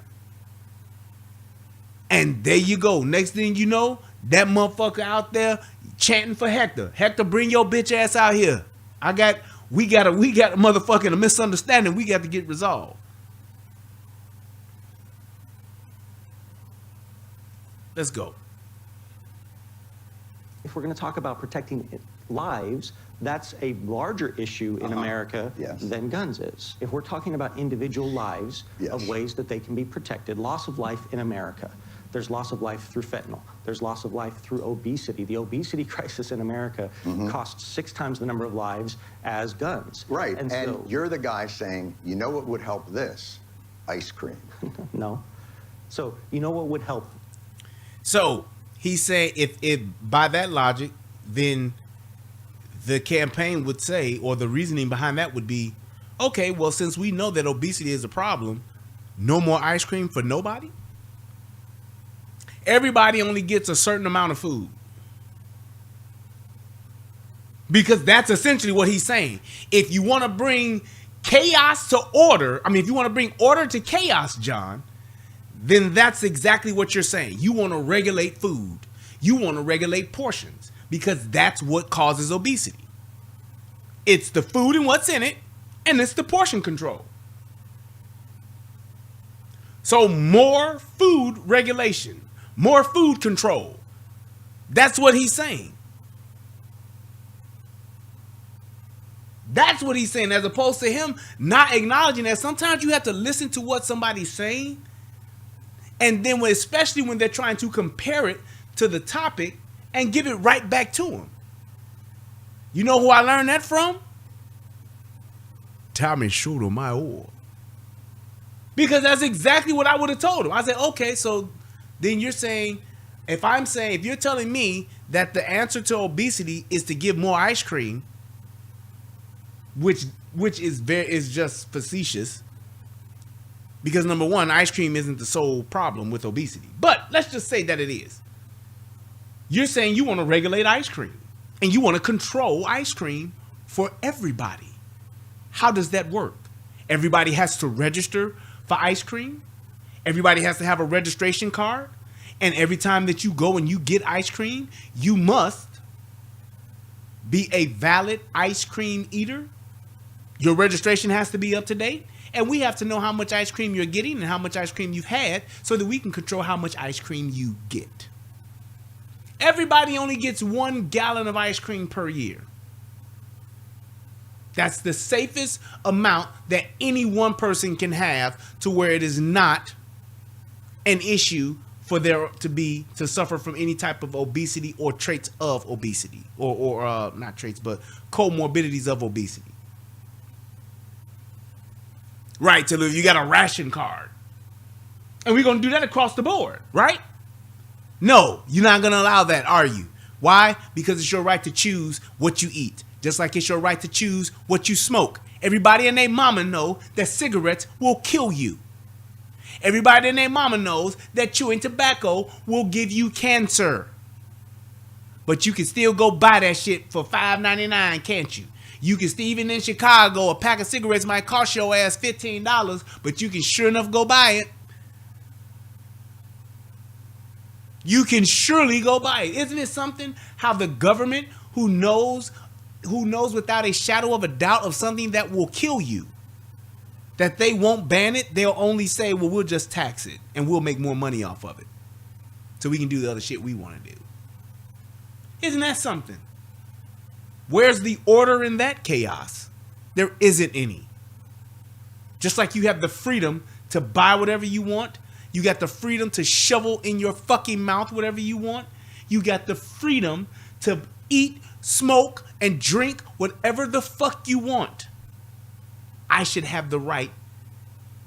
And there you go. Next thing you know, that motherfucker out there chanting for Hector. Hector, bring your bitch ass out here. We got a motherfucking a misunderstanding we got to get resolved. Let's go. If we're going to talk about protecting lives, that's a larger issue in America than guns is. If we're talking about individual lives of ways that they can be protected, loss of life in America, there's loss of life through fentanyl. There's loss of life through obesity. The obesity crisis in America costs 6 times the number of lives as guns. Right, and so, you're the guy saying, you know what would help this? Ice cream. No. So, you know what would help? So, he's saying if by that logic, then the campaign would say, or the reasoning behind that would be, okay, well, since we know that obesity is a problem, no more ice cream for nobody? Everybody only gets a certain amount of food. Because that's essentially what he's saying. If you want to bring chaos to order, if you want to bring order to chaos, John, then that's exactly what you're saying. You want to regulate food. You want to regulate portions because that's what causes obesity. It's the food and what's in it, and it's the portion control. So more food regulation. More food control. That's what he's saying. That's what he's saying, as opposed to him not acknowledging that sometimes you have to listen to what somebody's saying. And then especially when they're trying to compare it to the topic and give it right back to him. You know who I learned that from? Tommy Sotomayor. Because that's exactly what I would have told him. I said, okay, so then you're saying, if you're telling me that the answer to obesity is to give more ice cream, which is just facetious, because number one, ice cream isn't the sole problem with obesity. But let's just say that it is. You're saying you want to regulate ice cream and you want to control ice cream for everybody. How does that work? Everybody has to register for ice cream. Everybody has to have a registration card. And every time that you go and you get ice cream, you must be a valid ice cream eater. Your registration has to be up to date. And we have to know how much ice cream you're getting and how much ice cream you've had so that we can control how much ice cream you get. Everybody only gets 1 gallon of ice cream per year. That's the safest amount that any one person can have to where it is not an issue for there to suffer from any type of obesity or traits of obesity or not traits, but comorbidities of obesity. Right, so you got a ration card. And we're going to do that across the board, right? No, you're not going to allow that, are you? Why? Because it's your right to choose what you eat. Just like it's your right to choose what you smoke. Everybody and their mama know that cigarettes will kill you. Everybody and their mama knows that chewing tobacco will give you cancer. But you can still go buy that shit for $5.99, can't you? You can still, even in Chicago, a pack of cigarettes might cost your ass $15, but you can sure enough go buy it. You can surely go buy it. Isn't it something how the government who knows without a shadow of a doubt of something that will kill you, that they won't ban it, they'll only say, well, we'll just tax it and we'll make more money off of it so we can do the other shit we want to do. Isn't that something? Where's the order in that chaos? There isn't any. Just like you have the freedom to buy whatever you want, you got the freedom to shovel in your fucking mouth whatever you want, you got the freedom to eat, smoke, and drink whatever the fuck you want. I should have the right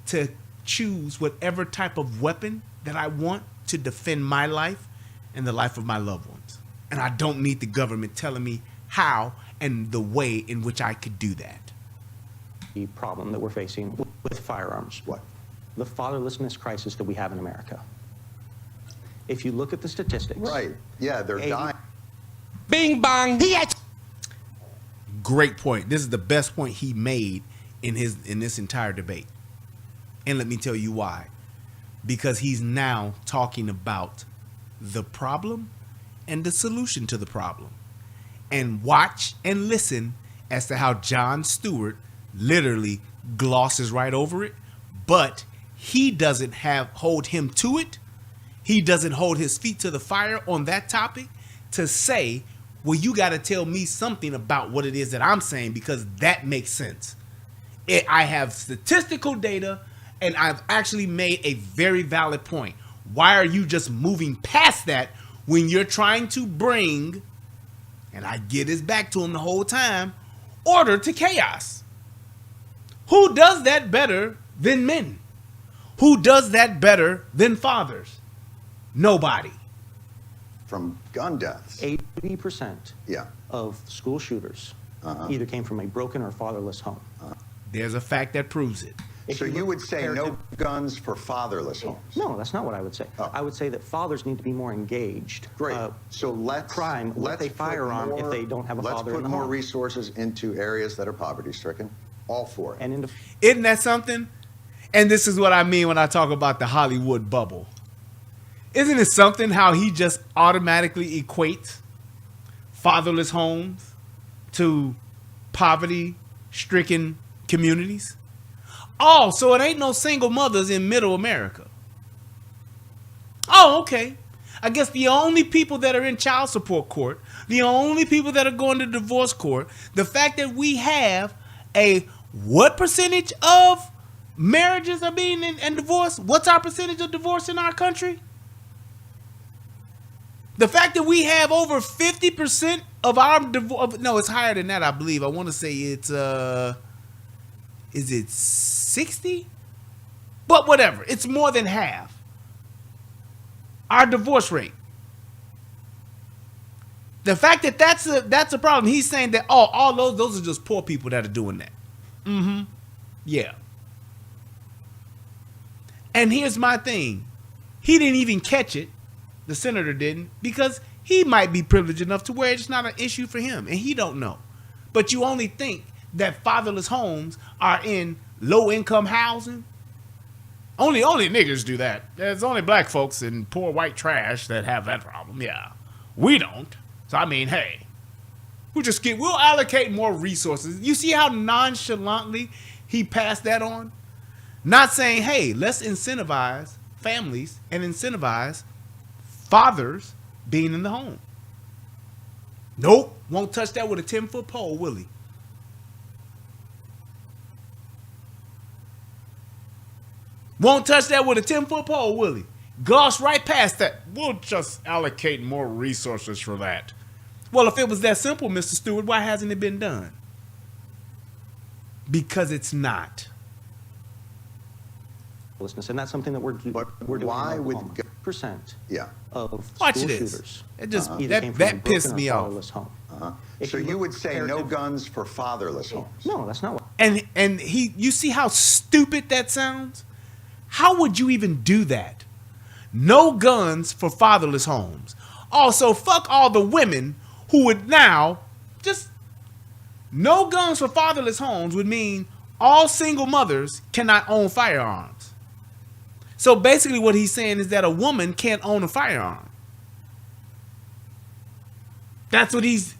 to choose whatever type of weapon that I want to defend my life and the life of my loved ones. And I don't need the government telling me how and the way in which I could do that. The problem that we're facing with firearms. What? The fatherlessness crisis that we have in America. If you look at the statistics. Right. Yeah, they're dying. Bing bong. Great point. This is the best point he made in this entire debate. And let me tell you why. Because he's now talking about the problem and the solution to the problem. And watch and listen as to how Jon Stewart literally glosses right over it, but he doesn't hold him to it. He doesn't hold his feet to the fire on that topic to say, well, you got to tell me something about what it is that I'm saying, because that makes sense. I have statistical data, and I've actually made a very valid point. Why are you just moving past that when you're trying to bring, and I get this back to him the whole time, order to chaos? Who does that better than men? Who does that better than fathers? Nobody. From gun deaths. 80% Yeah. of school shooters either came from a broken or fatherless home. There's a fact that proves it. So you would say no guns for fatherless homes? No, that's not what I would say. Oh. I would say that fathers need to be more engaged. Great. So let's crime with let's a firearm put if they don't have a father in Let's put the more home. resources into areas that are poverty-stricken. All for it. And into Isn't that something? And this is what I mean when I talk about the Hollywood bubble. Isn't it something how he just automatically equates fatherless homes to poverty-stricken communities? Oh, so it ain't no single mothers in middle America. Oh, okay. I guess the only people that are in child support court, the only people that are going to divorce court, the fact that we have what percentage of marriages are being and divorce? What's our percentage of divorce in our country? The fact that we have over 50% of our divorce, no, it's higher than that, I believe. I want to say it's, is it 60? But whatever, it's more than half. Our divorce rate. The fact that that's a problem. He's saying that, all those are just poor people that are doing that. Mm-hmm. Yeah. And here's my thing. He didn't even catch it. The senator didn't, because he might be privileged enough to where it's not an issue for him, and he don't know. But you only think that fatherless homes are in low-income housing. Only niggas do that. There's only black folks and poor white trash that have that problem. Yeah, we don't. So I mean, hey, we'll allocate more resources. You see how nonchalantly he passed that on? Not saying, hey, let's incentivize families and incentivize fathers being in the home. Nope, won't touch that with a 10-foot pole, will he? Won't touch that with a 10-foot pole, will he? Gloss right past that. We'll just allocate more resources for that. Well, if it was that simple, Mr. Stewart, why hasn't it been done? Because it's not. and that's something that we're doing. Why in would Oklahoma. Percent Yeah. of Watch school this. shooters It just either came from a that broken pissed or me off. fatherless home. If So you look would say no comparative- guns for fatherless homes? No, that's not what. And you see how stupid that sounds? How would you even do that? No guns for fatherless homes. Also, fuck all the women who would now just no guns for fatherless homes would mean all single mothers cannot own firearms. So basically what he's saying is that a woman can't own a firearm. That's what he's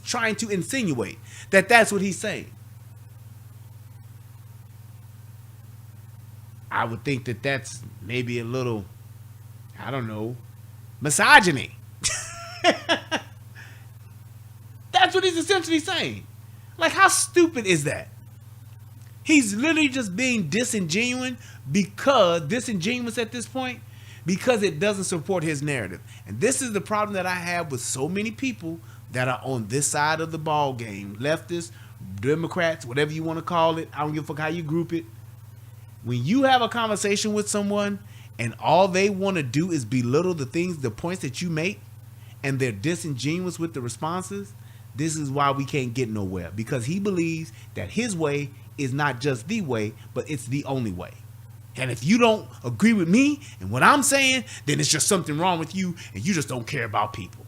trying to insinuate. That's what he's saying. I would think that that's maybe a little, I don't know, misogyny. That's what he's essentially saying. Like, how stupid is that? He's literally just being disingenuous at this point because it doesn't support his narrative. And this is the problem that I have with so many people that are on this side of the ball game. Leftists, Democrats, whatever you want to call it. I don't give a fuck how you group it. When you have a conversation with someone and all they want to do is belittle the points that you make, and they're disingenuous with the responses, this is why we can't get nowhere. Because he believes that his way is not just the way, but it's the only way. And if you don't agree with me and what I'm saying, then it's just something wrong with you, and you just don't care about people.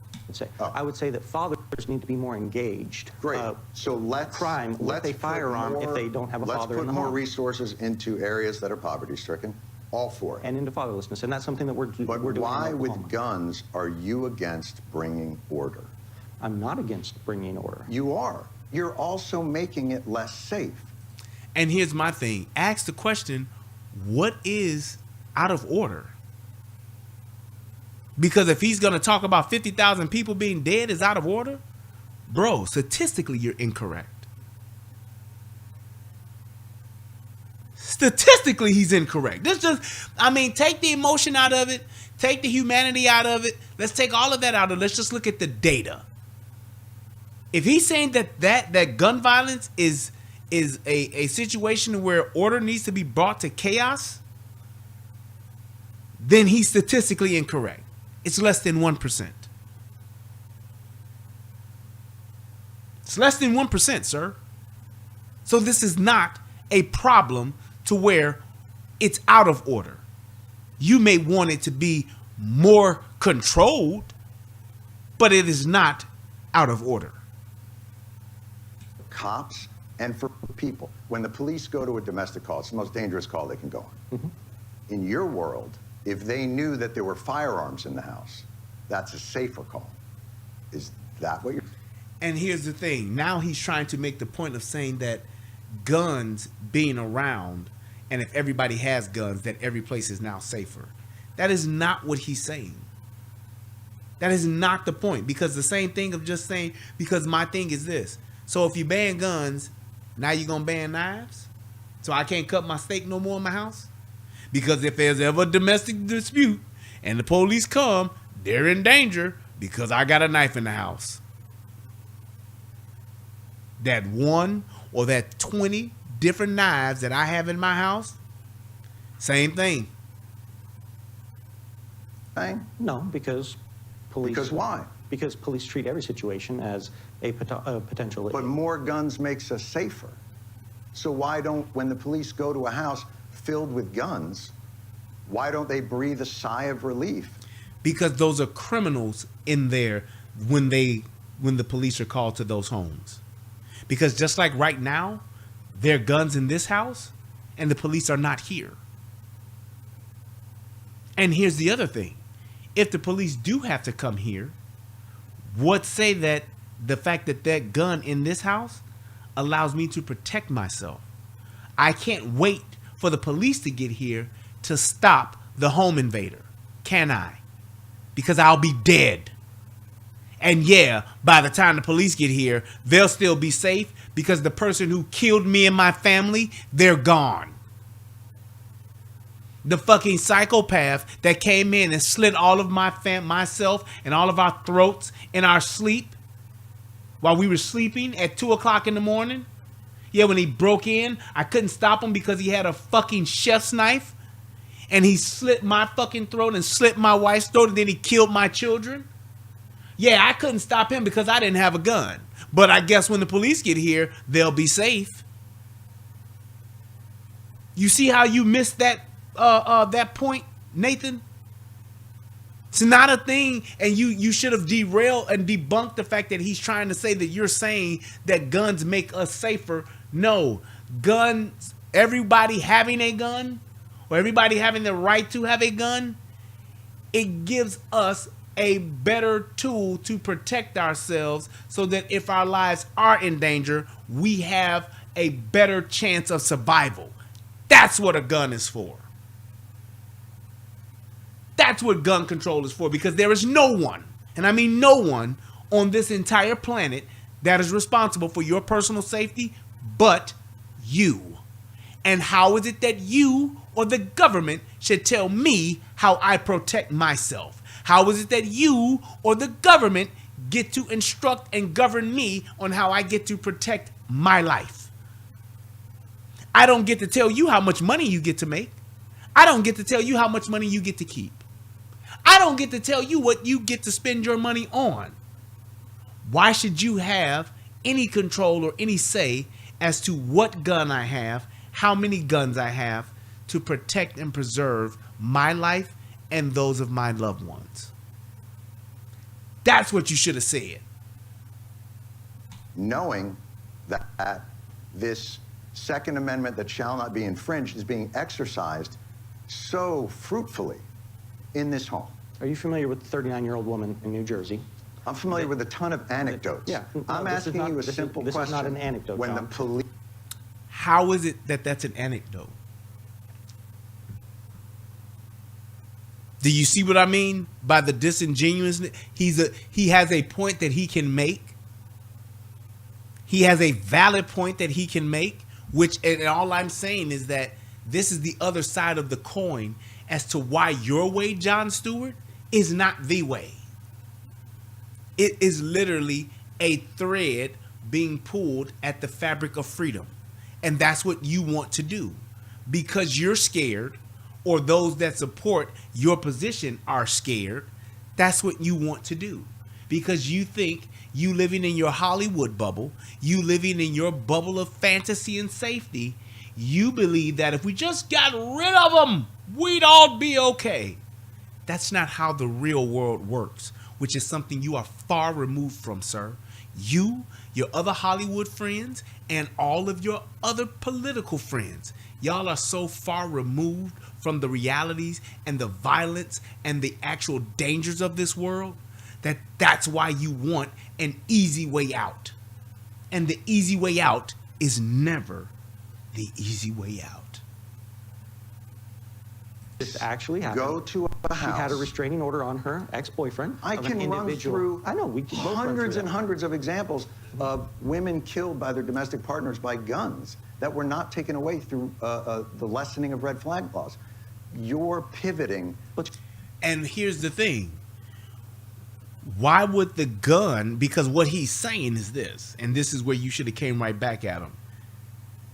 I would say that fathers need to be more engaged. Great. So let's with a firearm if they don't have a father in the Let's put more home. resources into areas that are poverty-stricken. All for it. And into fatherlessness, and that's something that we're doing. But in why, with Oklahoma. guns, are you against bringing order? I'm not against bringing order. You are. You're also making it less safe. And here's my thing. Ask the question, what is out of order? Because if he's going to talk about 50,000 people being dead is out of order, bro, statistically, you're incorrect. Statistically, he's incorrect. Take the emotion out of it. Take the humanity out of it. Let's take all of that out of it. Let's just look at the data. If he's saying that gun violence is a situation where order needs to be brought to chaos, then he's statistically incorrect. It's less than 1%. It's less than 1%, sir. So this is not a problem to where it's out of order. You may want it to be more controlled, but it is not out of order. Cops and for people. When the police go to a domestic call, it's the most dangerous call they can go on. Mm-hmm. In your world, if they knew that there were firearms in the house, that's a safer call. Is that what you're... And here's the thing. Now he's trying to make the point of saying that guns being around, and if everybody has guns, that every place is now safer. That is not what he's saying. That is not the point. Because the same thing of just saying, because my thing is this. So if you ban guns, now you're going to ban knives? So I can't cut my steak no more in my house? Because if there's ever a domestic dispute and the police come, they're in danger because I got a knife in the house. That one or that 20 different knives that I have in my house, same thing. No, because police... Because why? Because police treat every situation as a potential... But more guns makes us safer. So why don't, when the police go to a house filled with guns, why don't they breathe a sigh of relief? Because those are criminals in there when the police are called to those homes. Because just like right now, there are guns in this house and the police are not here. And here's the other thing. If the police do have to come here, what say that the fact that that gun in this house allows me to protect myself? I can't wait for the police to get here to stop the home invader. Can I? Because I'll be dead. And yeah, by the time the police get here, they'll still be safe because the person who killed me and my family, they're gone. The fucking psychopath that came in and slit all of myself and all of our throats in our sleep while we were sleeping at 2 o'clock in the morning. Yeah, when he broke in, I couldn't stop him because he had a fucking chef's knife and he slit my fucking throat and slit my wife's throat and then he killed my children. Yeah, I couldn't stop him because I didn't have a gun. But I guess when the police get here, they'll be safe. You see how you missed that point, Nathan? It's not a thing, and you should have derailed and debunked the fact that he's trying to say that you're saying that guns make us safer. No, guns, everybody having a gun, or everybody having the right to have a gun, it gives us a better tool to protect ourselves so that if our lives are in danger, we have a better chance of survival. That's what a gun is for. That's what gun control is for, because there is no one, and I mean no one, on this entire planet that is responsible for your personal safety but you. And how is it that you or the government should tell me how I protect myself? How is it that you or the government get to instruct and govern me on how I get to protect my life? I don't get to tell you how much money you get to make. I don't get to tell you how much money you get to keep. I don't get to tell you what you get to spend your money on. Why should you have any control or any say as to what gun I have, how many guns I have to protect and preserve my life and those of my loved ones? That's what you should have said. Knowing that this Second Amendment that shall not be infringed is being exercised so fruitfully in this home. Are you familiar with the 39-year-old woman in New Jersey? I'm familiar with a ton of anecdotes. Yeah. I'm asking you a simple question. This is not an anecdote, When John. the police... How is it that that's an anecdote? Do you see what I mean by the disingenuousness? He has a point that he can make. He has a valid point that he can make, which, and all I'm saying is that this is the other side of the coin as to why your way, Jon Stewart, is not the way. It is literally a thread being pulled at the fabric of freedom. And that's what you want to do because you're scared, or those that support your position are scared. That's what you want to do because you think you living in your Hollywood bubble, you living in your bubble of fantasy and safety. You believe that if we just got rid of them, we'd all be okay. That's not how the real world works, which is something you are far removed from, sir. You, your other Hollywood friends, and all of your other political friends, y'all are so far removed from the realities and the violence and the actual dangers of this world that's why you want an easy way out. And the easy way out is never the easy way out. This actually happened. Go to a house. She had a restraining order on her ex-boyfriend. I of an can run individual. through I know, we can both run hundreds through and that. hundreds of examples of women killed by their domestic partners by guns that were not taken away through the lessening of red flag laws. You're pivoting. And here's the thing. Why would the gun, because what he's saying is this, and this is where you should have came right back at him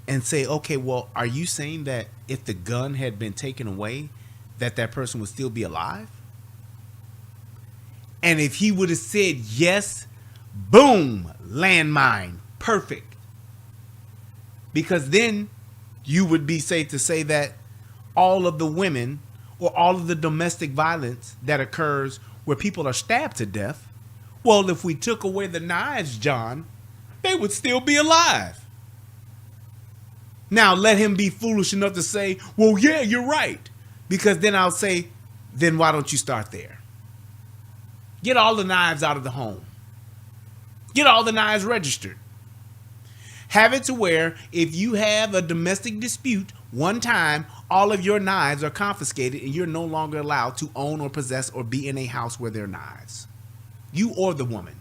and say, okay, well, are you saying that if the gun had been taken away, that person would still be alive? And if he would have said yes, boom, landmine, perfect. Because then you would be safe to say that all of the women or all of the domestic violence that occurs where people are stabbed to death, well, if we took away the knives, John, they would still be alive. Now, let him be foolish enough to say, well, yeah, you're right. Because then I'll say, then why don't you start there? Get all the knives out of the home. Get all the knives registered. Have it to where if you have a domestic dispute one time, all of your knives are confiscated and you're no longer allowed to own or possess or be in a house where there are knives. You or the woman.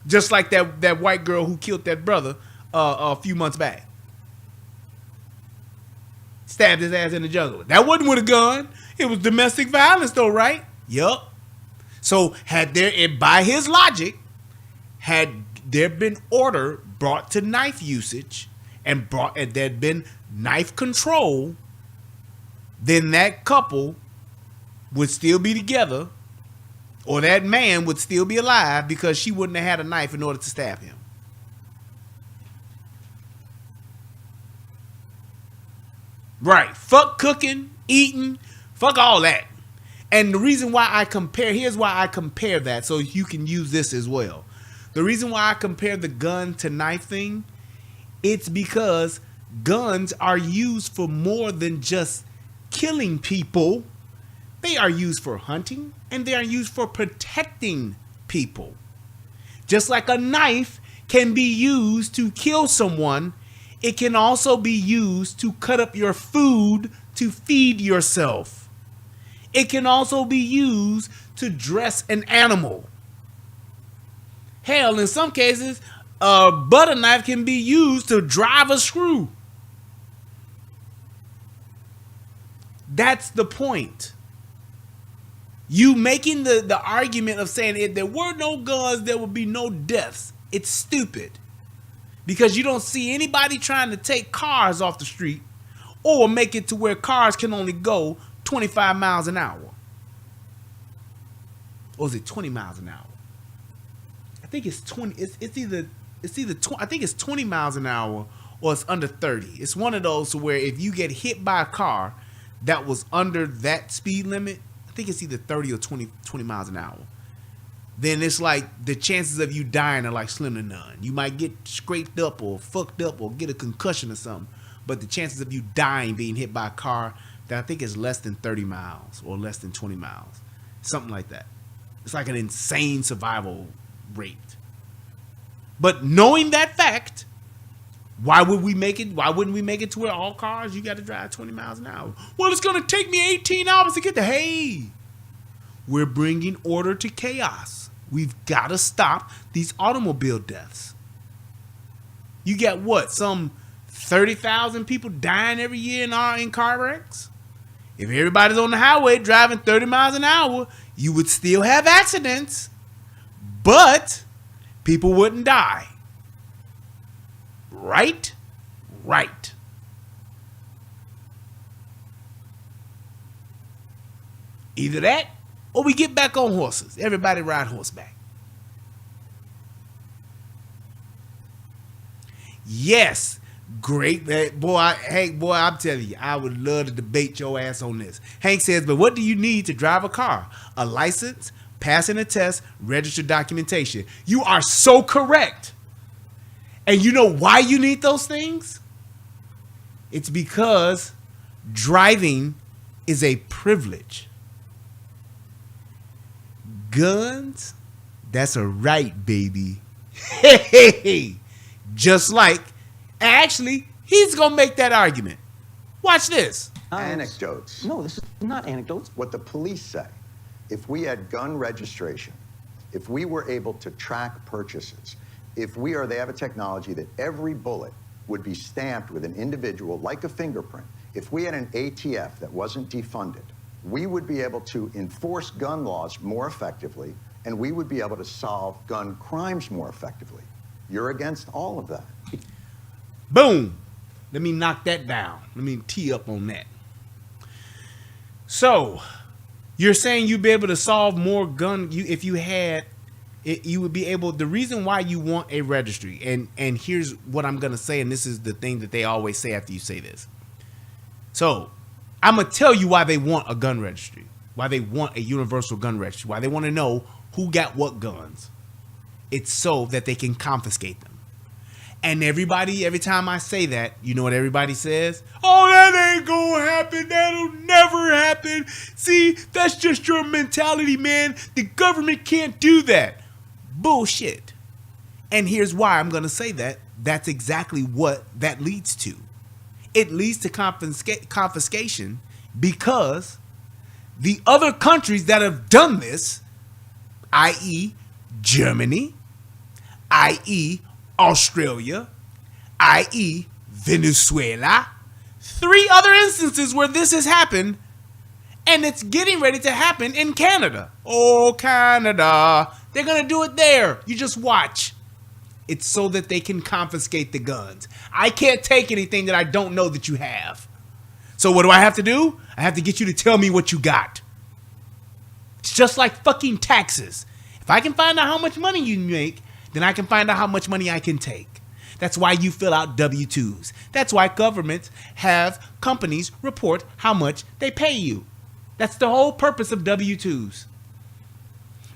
Just like that white girl who killed that brother a few months back. Stabbed his ass in the jungle. That wasn't with a gun. It was domestic violence though, right? Yup. So had there, by his logic, had there been order brought to knife usage and there'd been knife control, then that couple would still be together, or that man would still be alive because she wouldn't have had a knife in order to stab him. Right. Fuck cooking, eating, fuck all that. And the reason why I compare, here's why I compare that so you can use this as well. The reason why I compare the gun to knife thing, it's because guns are used for more than just killing people. They are used for hunting and they are used for protecting people. Just like a knife can be used to kill someone, it can also be used to cut up your food to feed yourself. It can also be used to dress an animal. Hell, in some cases, a butter knife can be used to drive a screw. That's the point. You making the argument of saying if there were no guns, there would be no deaths. It's stupid. Because you don't see anybody trying to take cars off the street or make it to where cars can only go 25 miles an hour. Or is it 20 miles an hour? I think it's 20. It's either I think it's 20 miles an hour or it's under 30. It's one of those where if you get hit by a car that was under that speed limit, I think it's either 30 or 20 miles an hour. Then it's like the chances of you dying are like slim to none. You might get scraped up or fucked up or get a concussion or something. But the chances of you dying being hit by a car that I think is less than 30 miles or less than 20 miles. Something like that. It's like an insane survival rate. But knowing that fact, why wouldn't we make it to where all cars you got to drive 20 miles an hour? Well, it's going to take me 18 hours to get there. Hey, we're bringing order to chaos. We've got to stop these automobile deaths. You got what? Some 30,000 people dying every year in car wrecks? If everybody's on the highway driving 30 miles an hour, you would still have accidents, but people wouldn't die. Right? Right. Either that or we get back on horses. Everybody ride horseback. Yes. Great, boy. I'm telling you, I would love to debate your ass on this. Hank says, but what do you need to drive a car? A license, passing a test, registered documentation. You are so correct. And you know why you need those things? It's because driving is a privilege. Guns, that's a right, baby. Hey, just like, actually, he's going to make that argument. Watch this. Anecdotes. No, this is not anecdotes. What the police say. If we had gun registration, if we were able to track purchases, they have a technology that every bullet would be stamped with an individual like a fingerprint. If we had an ATF that wasn't defunded, we would be able to enforce gun laws more effectively, and we would be able to solve gun crimes more effectively. You're against all of that. Boom. Let me knock that down. Let me tee up on that. So, you're saying you'd be able to solve more if you had it, you would be able. The reason why you want a registry, and here's what I'm gonna say, and this is the thing that they always say after you say this. So, I'm gonna tell you why they want a gun registry, why they want a universal gun registry, why they want to know who got what guns. It's so that they can confiscate them. And everybody, every time I say that, you know what everybody says? Oh, that ain't gonna happen. That'll never happen. See, that's just your mentality, man. The government can't do that. Bullshit. And here's why I'm gonna say that. That's exactly what that leads to. It leads to confiscation because the other countries that have done this, i.e. Germany, i.e. Australia, i.e. Venezuela, 3 other instances where this has happened, and it's getting ready to happen in Canada. Oh, Canada. They're going to do it there. You just watch. It's so that they can confiscate the guns. I can't take anything that I don't know that you have. So what do I have to do? I have to get you to tell me what you got. It's just like fucking taxes. If I can find out how much money you make, then I can find out how much money I can take. That's why you fill out W-2s. That's why governments have companies report how much they pay you. That's the whole purpose of W-2s.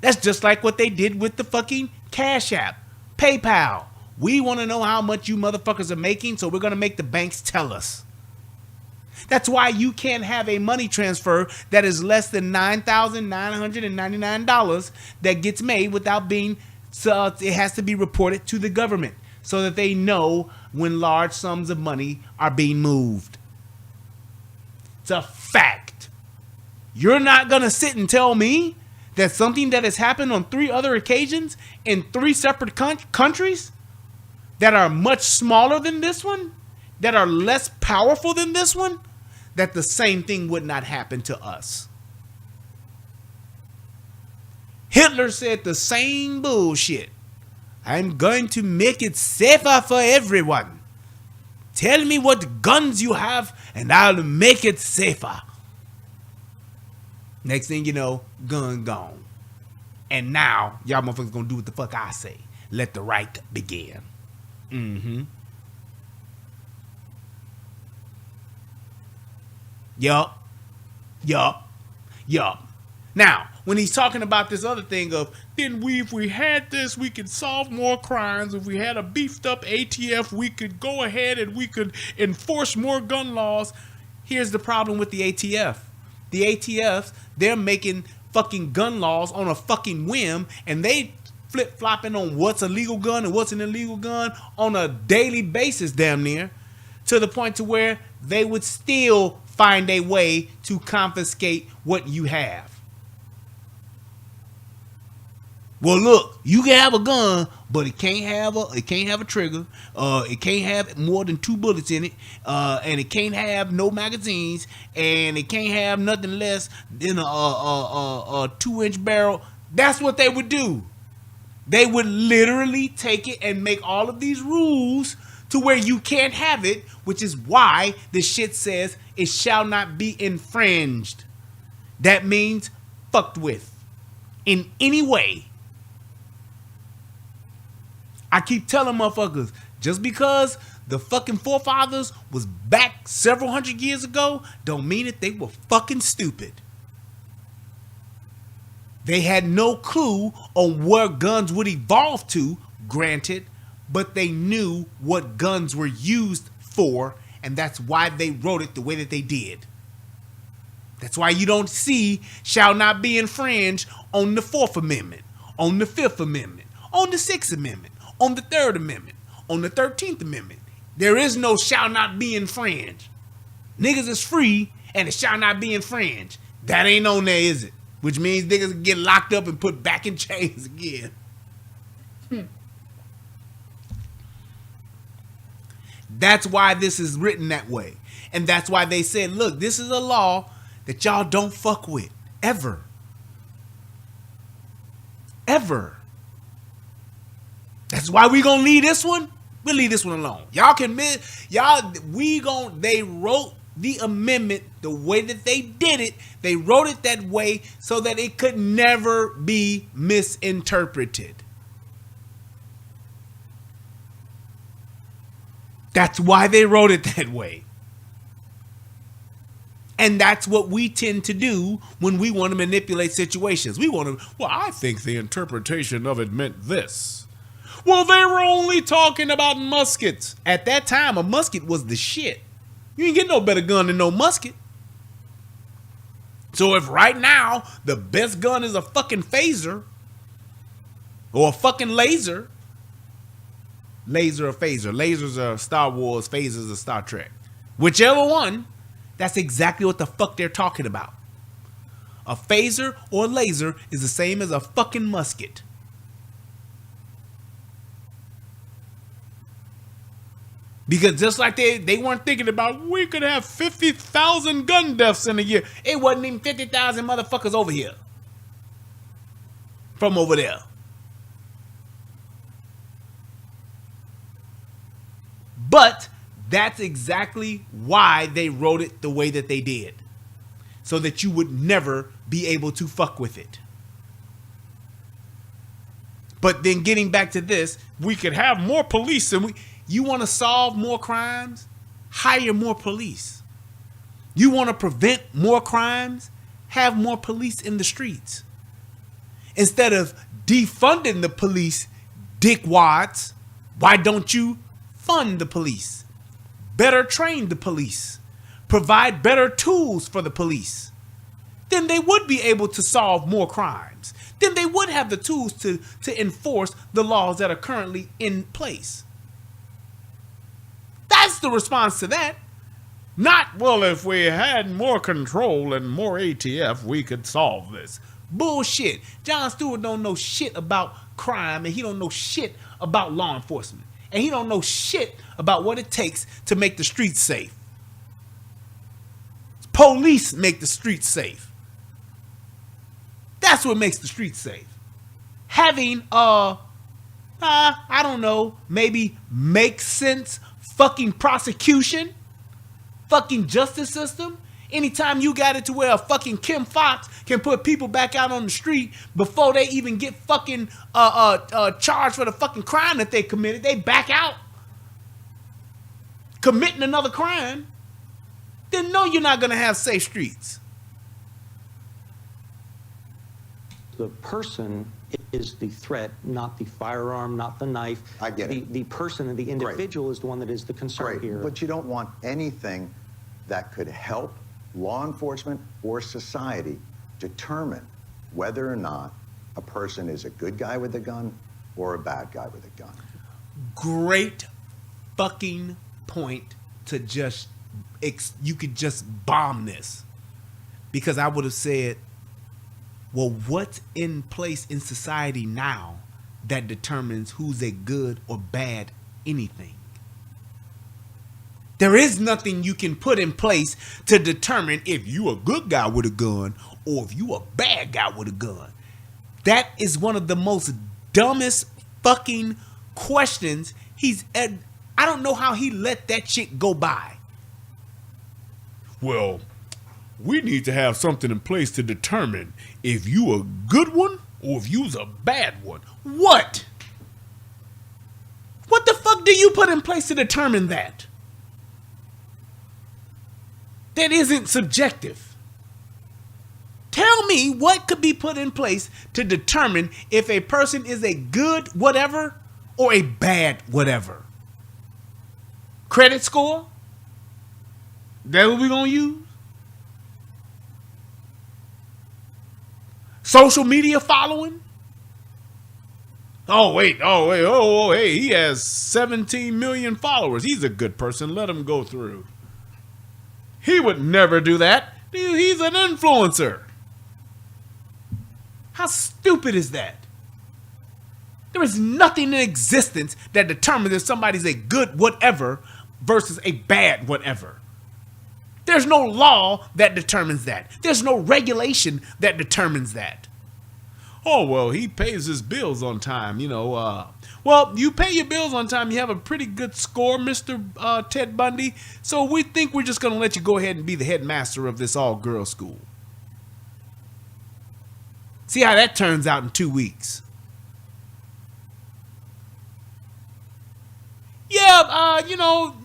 That's just like what they did with the fucking Cash App, PayPal. We want to know how much you motherfuckers are making, so we're going to make the banks tell us. That's why you can't have a money transfer that is less than $9,999 that gets made without being. So it has to be reported to the government so that they know when large sums of money are being moved. It's a fact. You're not going to sit and tell me that something that has happened on 3 other occasions in 3 separate countries that are much smaller than this one, that are less powerful than this one, that the same thing would not happen to us. Hitler said the same bullshit. I'm going to make it safer for everyone. Tell me what guns you have, and I'll make it safer. Next thing you know, gun gone. And now, y'all motherfuckers gonna do what the fuck I say. Let the right begin. Yup. Now, when he's talking about this other thing of, then if we had this, we could solve more crimes. If we had a beefed up ATF, we could go ahead and we could enforce more gun laws. Here's the problem with the ATF. The ATFs, they're making fucking gun laws on a fucking whim, and they flip-flopping on what's a legal gun and what's an illegal gun on a daily basis, damn near, to the point to where they would still find a way to confiscate what you have. Well, look, you can have a gun, but it can't have a trigger. It can't have more than 2 bullets in it, and it can't have no magazines, and it can't have nothing less than a 2-inch barrel. That's what they would do. They would literally take it and make all of these rules to where you can't have it, which is why the shit says it shall not be infringed. That means fucked with in any way. I keep telling motherfuckers, just because the fucking forefathers was back several hundred years ago, don't mean that they were fucking stupid. They had no clue on where guns would evolve to, granted, but they knew what guns were used for, and that's why they wrote it the way that they did. That's why you don't see shall not be infringed on the 4th Amendment, on the 5th Amendment, on the 6th Amendment, on the 3rd Amendment, on the 13th Amendment. There is no shall not be infringed. Niggas is free and it shall not be infringed. That ain't on there, is it? Which means niggas get locked up and put back in chains again. That's why this is written that way. And that's why they said, look, this is a law that y'all don't fuck with. Ever. Ever. That's why we gonna leave this one. We'll leave this one alone. Y'all can they wrote the amendment the way that they did it. They wrote it that way so that it could never be misinterpreted. That's why they wrote it that way. And that's what we tend to do when we want to manipulate situations. We want to, well, I think the interpretation of it meant this. Well, they were only talking about muskets. At that time, a musket was the shit. You ain't get no better gun than no musket. So if right now the best gun is a fucking phaser or a fucking laser or phaser. Lasers are Star Wars, phasers are Star Trek. Whichever one, that's exactly what the fuck they're talking about. A phaser or laser is the same as a fucking musket. Because just like they weren't thinking about, we could have 50,000 gun deaths in a year. It wasn't even 50,000 motherfuckers over here. From over there. But that's exactly why they wrote it the way that they did. So that you would never be able to fuck with it. But then getting back to this, we could have more police and you want to solve more crimes? Hire more police. You want to prevent more crimes? Have more police in the streets. Instead of defunding the police, dickwads, why don't you fund the police? Better train the police. Provide better tools for the police. Then they would be able to solve more crimes. Then they would have the tools to enforce the laws that are currently in place. That's the response to that. Not, well, if we had more control and more ATF, we could solve this. Bullshit. Jon Stewart don't know shit about crime, and he don't know shit about law enforcement. And he don't know shit about what it takes to make the streets safe. Police make the streets safe. That's what makes the streets safe. Having I don't know, maybe make sense fucking prosecution, fucking justice system. Anytime you got it to where a fucking Kim Fox can put people back out on the street before they even get fucking charged for the fucking crime that they committed, they back out. Committing another crime, then no, you're not gonna have safe streets. The person is the threat, not the firearm, not the knife. I get it. The person and the individual is the one that is the concern here. But you don't want anything that could help law enforcement or society determine whether or not a person is a good guy with a gun or a bad guy with a gun. Great fucking point to just, you could just bomb this. Because I would have said, well, what's in place in society now that determines who's a good or bad anything? There is nothing you can put in place to determine if you a good guy with a gun or if you a bad guy with a gun. That is one of the most dumbest fucking questions I don't know how he let that shit go by. Well, we need to have something in place to determine if you a good one or if you's a bad one. What? What the fuck do you put in place to determine that? That isn't subjective. Tell me what could be put in place to determine if a person is a good whatever or a bad whatever. Credit score? That what we gonna use? Social media following? Hey, he has 17 million followers. He's a good person. Let him go through. He would never do that. He's an influencer. How stupid is that? There is nothing in existence that determines if somebody's a good whatever versus a bad whatever. There's no law that determines that. There's no regulation that determines that. Oh, well, he pays his bills on time, Well, you pay your bills on time. You have a pretty good score, Mr. Ted Bundy. So we think we're just going to let you go ahead and be the headmaster of this all-girls school. See how that turns out in 2 weeks. Yeah,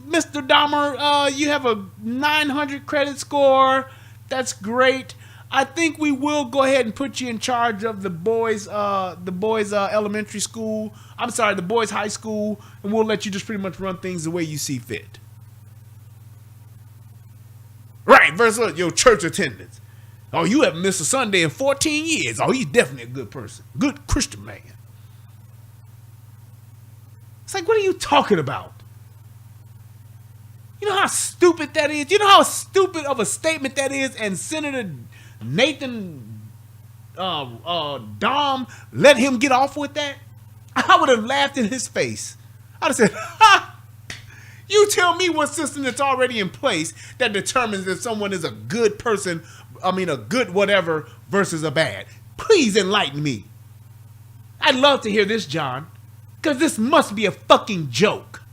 Mr. Dahmer, you have a 900 credit score. That's great. I think we will go ahead and put you in charge of the boys' elementary school. I'm sorry, the boys' high school, and we'll let you just pretty much run things the way you see fit. Right, versus your church attendance. Oh, you haven't missed a Sunday in 14 years. Oh, he's definitely a good person. Good Christian man. It's like, what are you talking about? You know how stupid that is? You know how stupid of a statement that is? And Senator Nathan Dahm let him get off with that? I would have laughed in his face. I'd have said, ha! You tell me what system that's already in place that determines if someone is a good person, a good whatever versus a bad. Please enlighten me. I'd love to hear this, John, because this must be a fucking joke.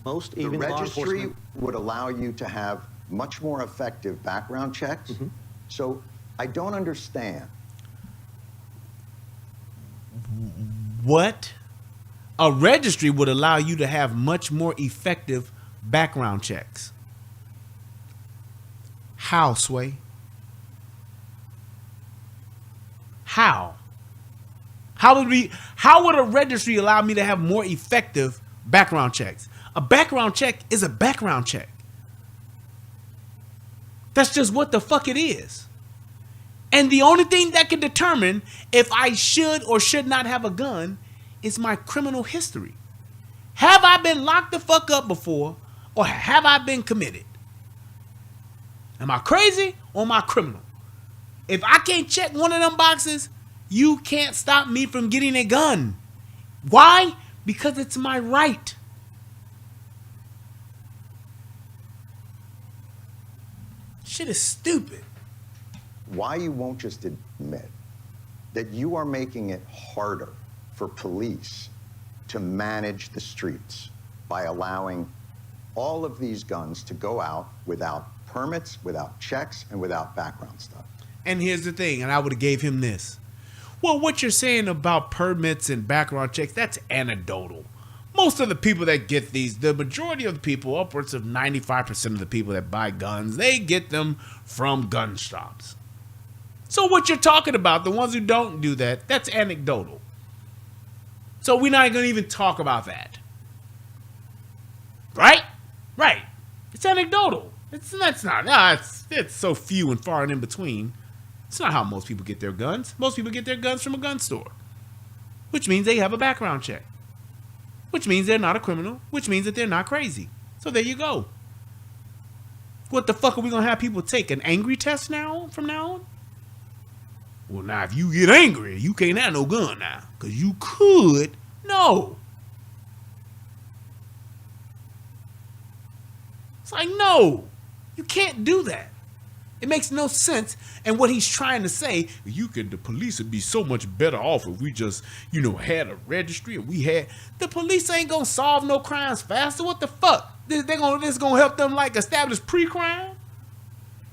Most The even law registry enforcement. would allow you to have much more effective background checks. Mm-hmm. So I don't understand. What? A registry would allow you to have much more effective background checks. How, Sway? How? How would a registry allow me to have more effective background checks? A background check is a background check. That's just what the fuck it is. And the only thing that can determine if I should or should not have a gun is my criminal history. Have I been locked the fuck up before, or have I been committed? Am I crazy or am I criminal? If I can't check one of them boxes, you can't stop me from getting a gun. Why? Because it's my right. Shit is stupid. Why you won't just admit that you are making it harder for police to manage the streets by allowing all of these guns to go out without permits, without checks, and without background stuff. And here's the thing, and I would have gave him this. Well, what you're saying about permits and background checks, that's anecdotal. Most of the people that get these, the majority of the people, upwards of 95% of the people that buy guns, they get them from gun shops. So what you're talking about, the ones who don't do that, that's anecdotal. So we're not going to even talk about that. Right? Right. It's anecdotal. It's so few and far and in between. It's not how most people get their guns. Most people get their guns from a gun store, which means they have a background check, which means they're not a criminal, which means that they're not crazy. So there you go. What the fuck are we going to have people take? An angry test now from now on? Well, now, if you get angry, you can't have no gun now. Because you could. No. It's like, no. You can't do that. It makes no sense. And what he's trying to say, the police would be so much better off if we just, had a registry and we had. The police ain't going to solve no crimes faster. What the fuck? This going to help them, establish pre-crime?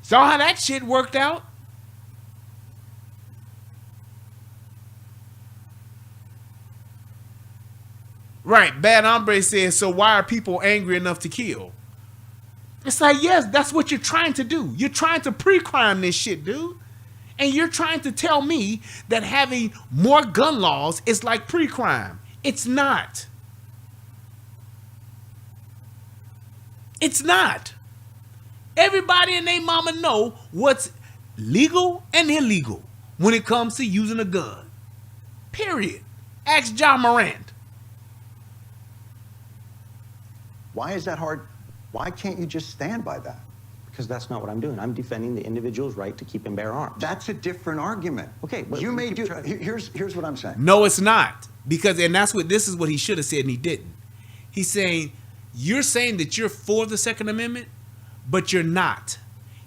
Saw how that shit worked out? Right, Bad Hombre says, so why are people angry enough to kill? It's like, yes, that's what you're trying to do. You're trying to pre-crime this shit, dude. And you're trying to tell me that having more gun laws is like pre-crime. It's not. It's not. Everybody and their mama know what's legal and illegal when it comes to using a gun. Period. Ask John Morant. Why is that hard? Why can't you just stand by that? Because that's not what I'm doing. I'm defending the individual's right to keep and bear arms. That's a different argument. Okay, but you may do. Here's what I'm saying. No, it's not. Because, and this is what he should have said and he didn't. He's saying, you're saying that you're for the Second Amendment, but you're not.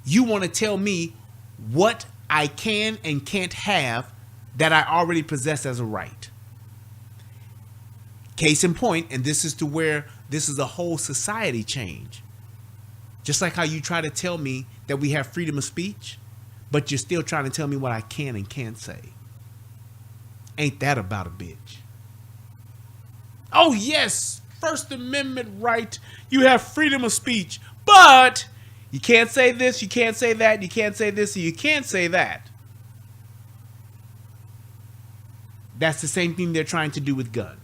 You want to tell me what I can and can't have that I already possess as a right. Case in point, and this is to where this is a whole society change. Just like how you try to tell me that we have freedom of speech, but you're still trying to tell me what I can and can't say. Ain't that about a bitch? Oh yes, First Amendment right. You have freedom of speech, but you can't say this, you can't say that, you can't say this, and you can't say that. That's the same thing they're trying to do with guns.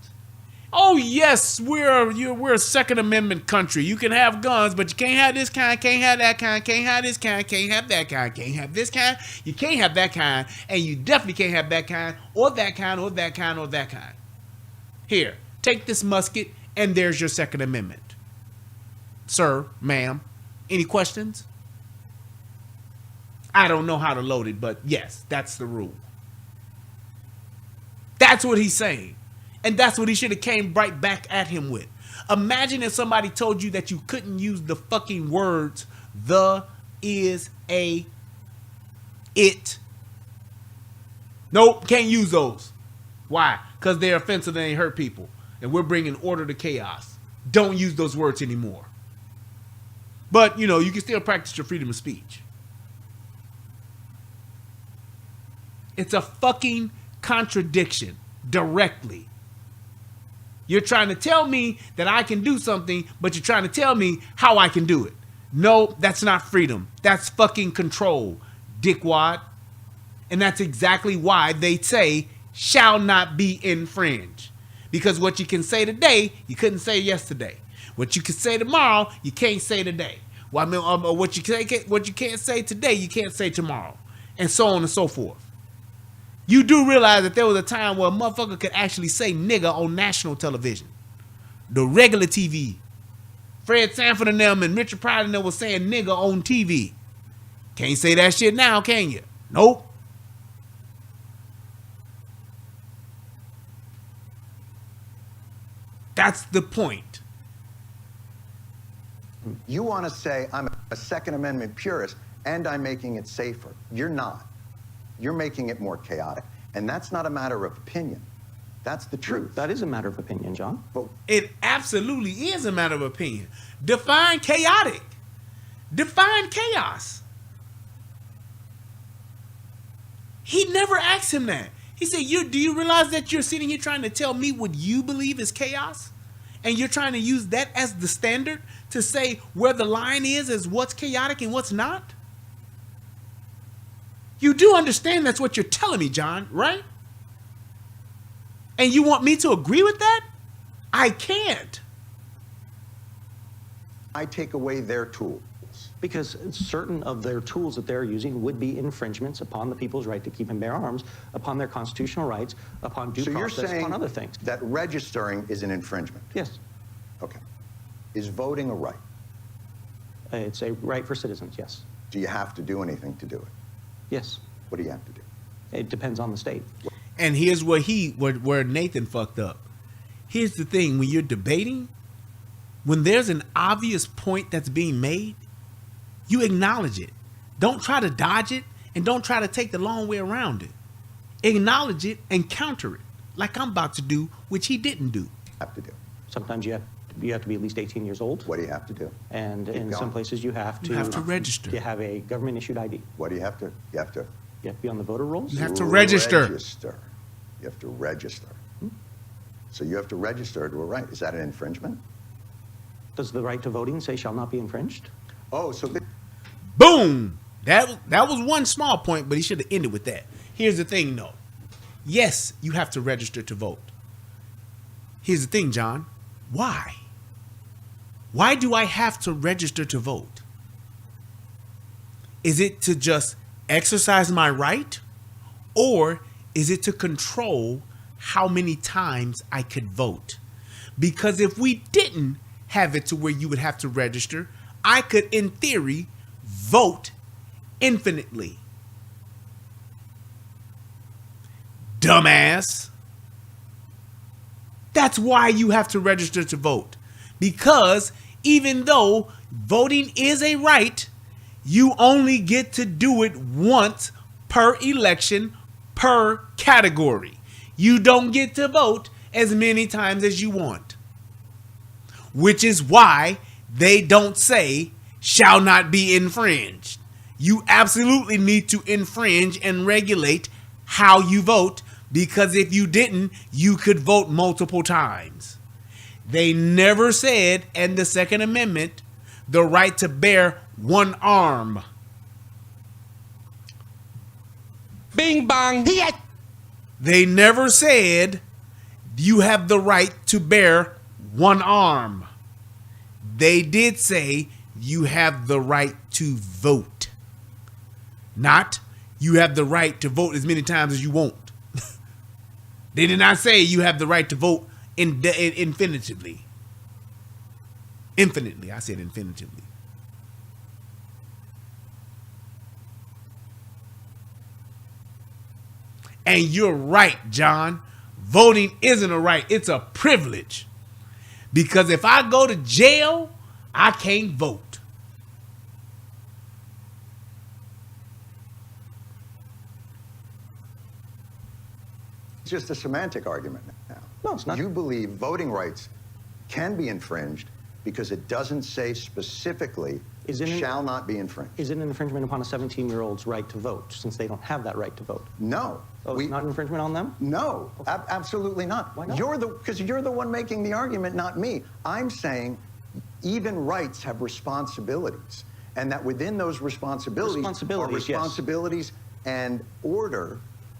Oh yes, we're a Second Amendment country. You can have guns, but you can't have this kind, can't have that kind, can't have this kind, can't have that kind, can't have this kind. You can't have that kind, and you definitely can't have that kind, or that kind, or that kind, or that kind. Here, take this musket, and there's your Second Amendment. Sir, ma'am, any questions? I don't know how to load it, but yes, that's the rule. That's what he's saying. And that's what he should have came right back at him with. Imagine if somebody told you that you couldn't use the fucking words the, is, a, it. Nope, can't use those. Why? Because they're offensive and they hurt people. And we're bringing order to chaos. Don't use those words anymore. But, you can still practice your freedom of speech. It's a fucking contradiction directly. You're trying to tell me that I can do something, but you're trying to tell me how I can do it. No, that's not freedom. That's fucking control, dickwad. And that's exactly why they say shall not be infringed. Because what you can say today, you couldn't say yesterday. What you can say tomorrow, you can't say today. Well, I mean, what you can't say today, you can't say tomorrow. And so on and so forth. You do realize that there was a time where a motherfucker could actually say nigga on national television. The regular TV. Fred Sanford and them and Richard Pryor and them was saying nigga on TV. Can't say that shit now, can you? Nope. That's the point. You want to say I'm a Second Amendment purist and I'm making it safer. You're not. You're making it more chaotic. And that's not a matter of opinion. That's the truth. That is a matter of opinion, John. But It absolutely is a matter of opinion. Define chaotic. Define chaos. He never asked him that. He said, do you realize that you're sitting here trying to tell me what you believe is chaos? And you're trying to use that as the standard to say where the line is as what's chaotic and what's not? You do understand that's what you're telling me, John, right? And you want me to agree with that? I can't. I take away their tools. Because certain of their tools that they're using would be infringements upon the people's right to keep and bear arms, upon their constitutional rights, upon due So you're process, saying upon other things. that registering is an infringement? Yes. Okay. Is voting a right? It's a right for citizens, yes. Do you have to do anything to do it? Yes. What do you have to do? It depends on the state. And here's where Nathan fucked up. Here's the thing, when you're debating, when there's an obvious point that's being made, you acknowledge it. Don't try to dodge it, and don't try to take the long way around it. Acknowledge it and counter it, like I'm about to do, which he didn't do. Have to do. Sometimes you have to be at least 18 years old. What do you have to do? And in some going. places you have to register. You have a government issued ID. What do you have to? You have to You have to be on the voter rolls. You have to register. Register. You have to register. So you have to register to a right. Is that an infringement? Does the right to voting say shall not be infringed? Oh, so Boom! That was one small point, but he should have ended with that. Here's the thing, though. Yes, you have to register to vote. Here's the thing, John. Why? Why do I have to register to vote? Is it to just exercise my right? Or is it to control how many times I could vote? Because if we didn't have it to where you would have to register, I could, in theory, vote infinitely. Dumbass. That's why you have to register to vote. Because even though voting is a right, you only get to do it once per election, per category. You don't get to vote as many times as you want. Which is why they don't say shall not be infringed. You absolutely need to infringe and regulate how you vote, because if you didn't, you could vote multiple times. They never said in the Second Amendment the right to bear one arm. Bing bong. They never said you have the right to bear one arm. They did say you have the right to vote. Not you have the right to vote as many times as you want. They did not say you have the right to vote infinitively. Infinitely. I said infinitively. And you're right, John. Voting isn't a right. It's a privilege. Because if I go to jail, I can't vote. it's just a semantic argument now. No, it's not. You believe voting rights can be infringed because it doesn't say specifically shall not be infringed. Is it an infringement upon a 17-year-old's right to vote, since they don't have that right to vote? No. Oh, it's not an infringement on them? No, absolutely not. Why not? Because you're the one making the argument, not me. I'm saying even rights have responsibilities, and that within those responsibilities are responsibilities and order.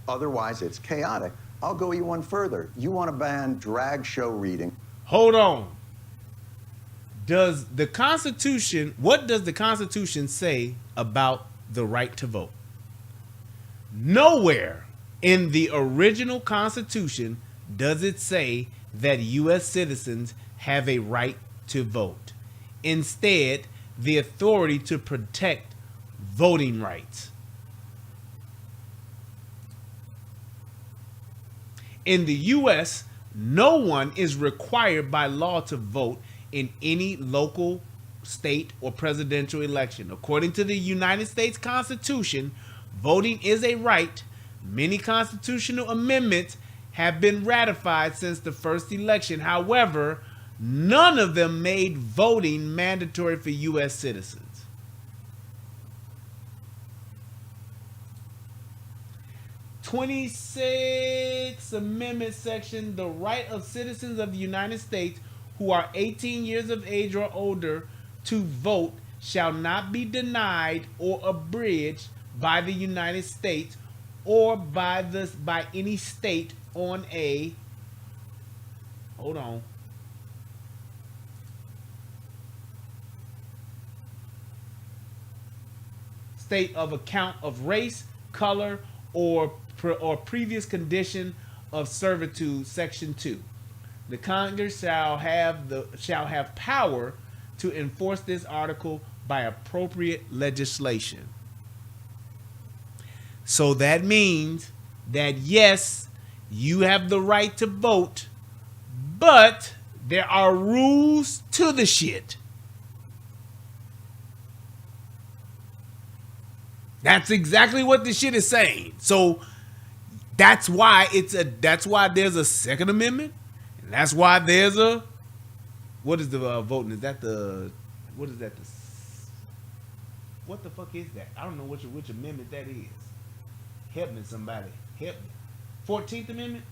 Otherwise, it's chaotic. I'll go you one further. You want to ban drag show reading. Hold on. What does the Constitution say about the right to vote? Nowhere in the original Constitution does it say that U.S. citizens have a right to vote. Instead, the authority to protect voting rights. In the U.S., no one is required by law to vote in any local, state, or presidential election. According to the United States Constitution, voting is a right. Many constitutional amendments have been ratified since the first election. However, none of them made voting mandatory for U.S. citizens. 26th Amendment section, the right of citizens of the United States who are 18 years of age or older to vote shall not be denied or abridged by the United States or by any state on a state of account of race, color, or previous condition of servitude. Section 2. The Congress shall have power to enforce this article by appropriate legislation. So that means that yes, you have the right to vote, but there are rules to the shit. That's exactly what the shit is saying. So that's why there's a Second Amendment, and that's why there's a what is the voting? Is that the what is that? What the fuck is that? I don't know which amendment that is. Help me, somebody. Help me. 14th Amendment?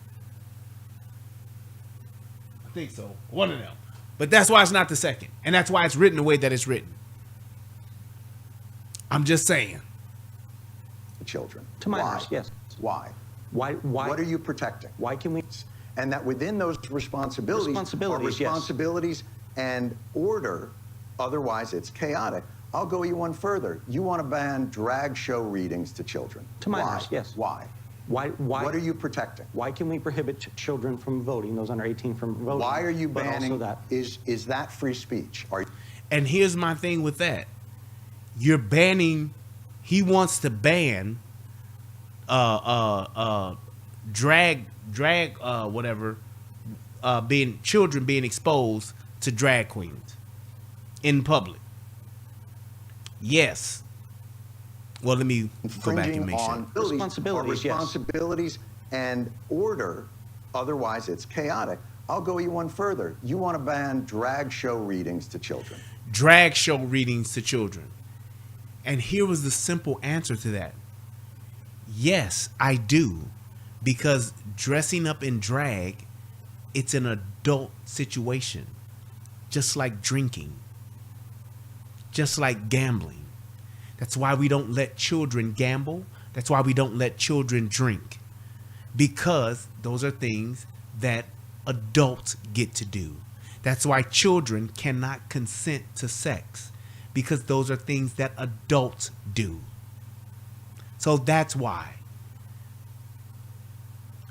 I think so. One of them. But that's why it's not the second. And that's why it's written the way that it's written. I'm just saying. Children. To my knowledge, yes. Why? Why? What are you protecting? Why can we? And that within those responsibilities are responsibilities and order, otherwise it's chaotic. I'll go you one further. You want to ban drag show readings to children. To my knowledge, yes. Why? Why? What are you protecting? Why can we prohibit children from voting, those under 18 from voting? Why are you banning also that? Is that free speech? And here's my thing with that. You're banning, he wants to ban drag children being exposed to drag queens in public. Yes. Well, let me go back and make sure. Responsibilities and order, otherwise it's chaotic. I'll go you one further. You want to ban drag show readings to children. Drag show readings to children. And here was the simple answer to that. Yes, I do. Because dressing up in drag, it's an adult situation. Just like drinking. Just like gambling. That's why we don't let children gamble. That's why we don't let children drink. Because those are things that adults get to do. That's why children cannot consent to sex. Because those are things that adults do. So that's why.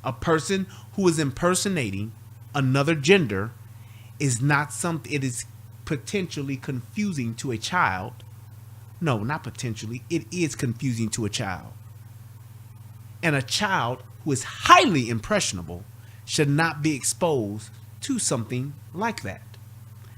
A person who is impersonating another gender is not something, it is potentially confusing to a child. No, not potentially. It is confusing to a child. And a child who is highly impressionable should not be exposed to something like that.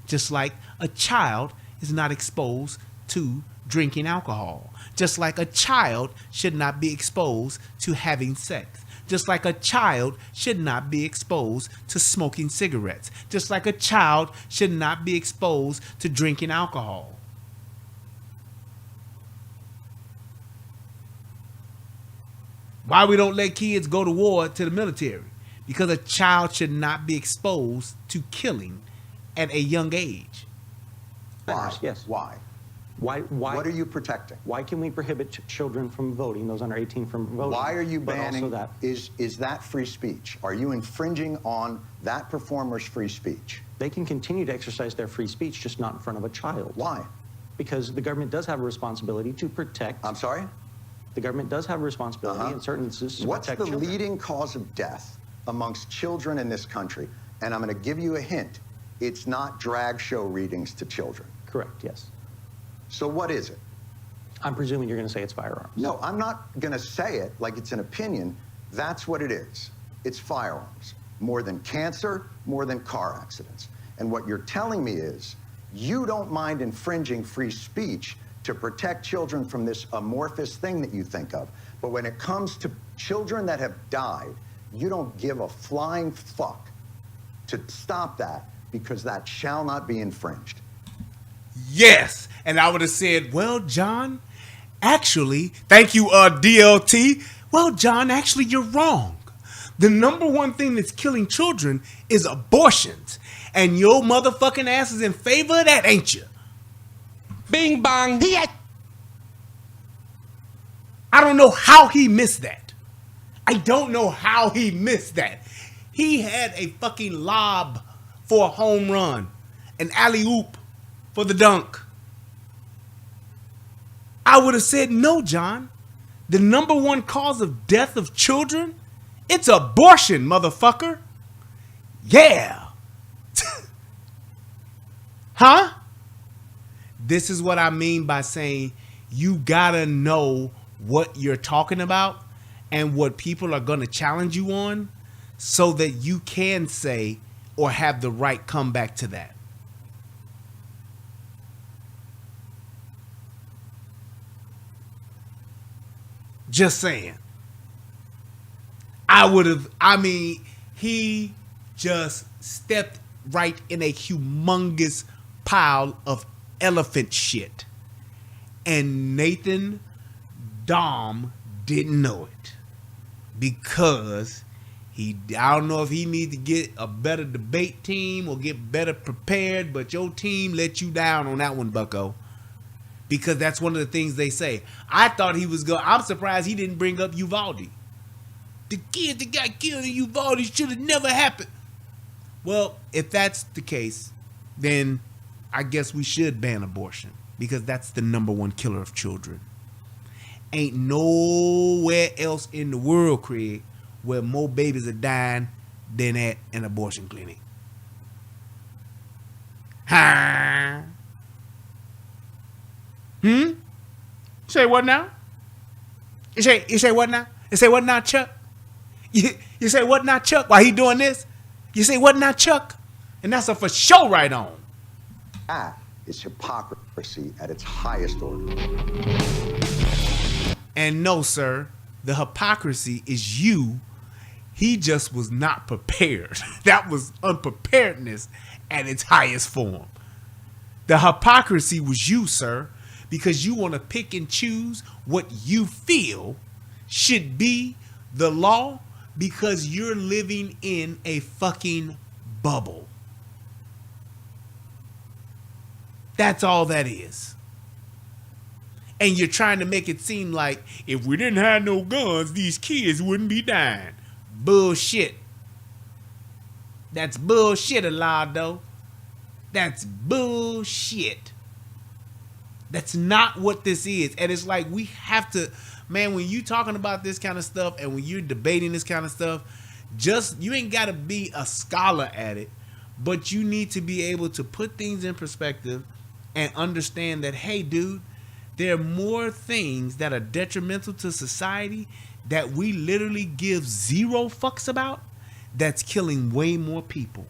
Just like a child is not exposed to drinking alcohol. Just like a child should not be exposed to having sex. Just like a child should not be exposed to smoking cigarettes. Just like a child should not be exposed to drinking alcohol. Why we don't let kids go to war, to the military? Because a child should not be exposed to killing at a young age. Why? Yes. Why? What are you protecting? Why can we prohibit children from voting, those under 18 from voting? Why are you banning? Also that? Is that free speech? Are you infringing on that performer's free speech? They can continue to exercise their free speech, just not in front of a child. Why? Because the government does have a responsibility to protect. I'm sorry? The government does have a responsibility in certain instances to What's protect the children. leading cause of death amongst children in this country? And I'm going to give you a hint. It's not drag show readings to children. Correct, yes. So what is it? I'm presuming you're going to say it's firearms. No, I'm not going to say it like it's an opinion. That's what it is. It's firearms. More than cancer, more than car accidents. And what you're telling me is you don't mind infringing free speech to protect children from this amorphous thing that you think of. But when it comes to children that have died, you don't give a flying fuck to stop that because that shall not be infringed. Yes. And I would have said, well, John, actually, thank you, DLT. Well, John, actually, you're wrong. The number one thing that's killing children is abortions. And your motherfucking ass is in favor of that, ain't you? Bing bong. I don't know how he missed that. I don't know how he missed that. He had a fucking lob for a home run, an alley-oop for the dunk. I would have said, no, John. The number one cause of death of children, it's abortion, motherfucker. Yeah. Huh? This is what I mean by saying you gotta know what you're talking about and what people are gonna challenge you on so that you can say or have the right comeback to that. Just saying. He just stepped right in a humongous pile of elephant shit. And Nathan Dahm didn't know it. Because I don't know if he needs to get a better debate team or get better prepared, but your team let you down on that one, bucko. Because that's one of the things they say. I thought he was going. I'm surprised he didn't bring up Uvalde. The kid that got killed in Uvalde should have never happened. Well, if that's the case, then I guess we should ban abortion. Because that's the number one killer of children. Ain't nowhere else in the world, Craig, where more babies are dying than at an abortion clinic. Huh? Say what now? You say what now? You say what now, Chuck? You say what now, Chuck? While he doing this? You say what now, Chuck? And that's a for sure right on. That is hypocrisy at its highest order. And no, sir, the hypocrisy is you. He just was not prepared. That was unpreparedness at its highest form. The hypocrisy was you, sir, because you want to pick and choose what you feel should be the law because you're living in a fucking bubble. That's all that is. And you're trying to make it seem like if we didn't have no guns, these kids wouldn't be dying. Bullshit. That's bullshit, Alado. That's bullshit. That's not what this is. And it's like we have to, man, when you talking about this kind of stuff and when you're debating this kind of stuff, just, you ain't got to be a scholar at it, but you need to be able to put things in perspective and understand that, hey, dude, there are more things that are detrimental to society that we literally give zero fucks about that's killing way more people.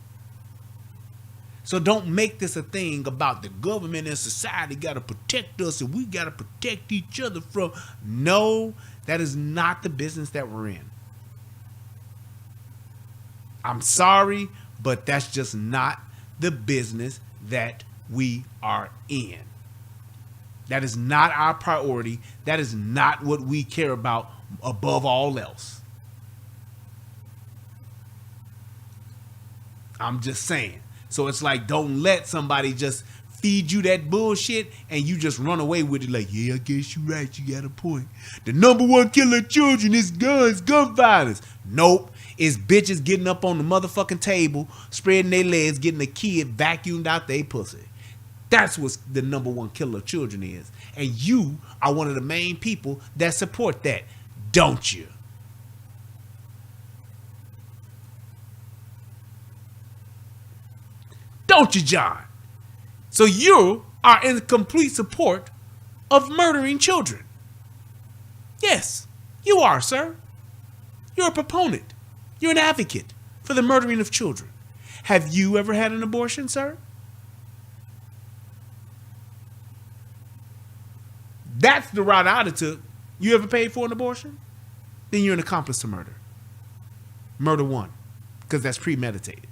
So don't make this a thing about the government and society got to protect us and we got to protect each other from. No, that is not the business that we're in. I'm sorry, but that's just not the business that we are in. That is not our priority. That is not what we care about above all else. I'm just saying. So it's like, don't let somebody just feed you that bullshit and you just run away with it like, yeah, I guess you're right. You got a point. The number one killer of children is guns, gun violence. Nope. It's bitches getting up on the motherfucking table, spreading their legs, getting a kid vacuumed out their pussy. That's what the number one killer of children is. And you are one of the main people that support that, don't you? Don't you, John? So you are in complete support of murdering children. Yes, you are, sir. You're a proponent. You're an advocate for the murdering of children. Have you ever had an abortion, sir? That's the route I'd have took. You ever paid for an abortion? Then you're an accomplice to murder. Murder 1, because that's premeditated.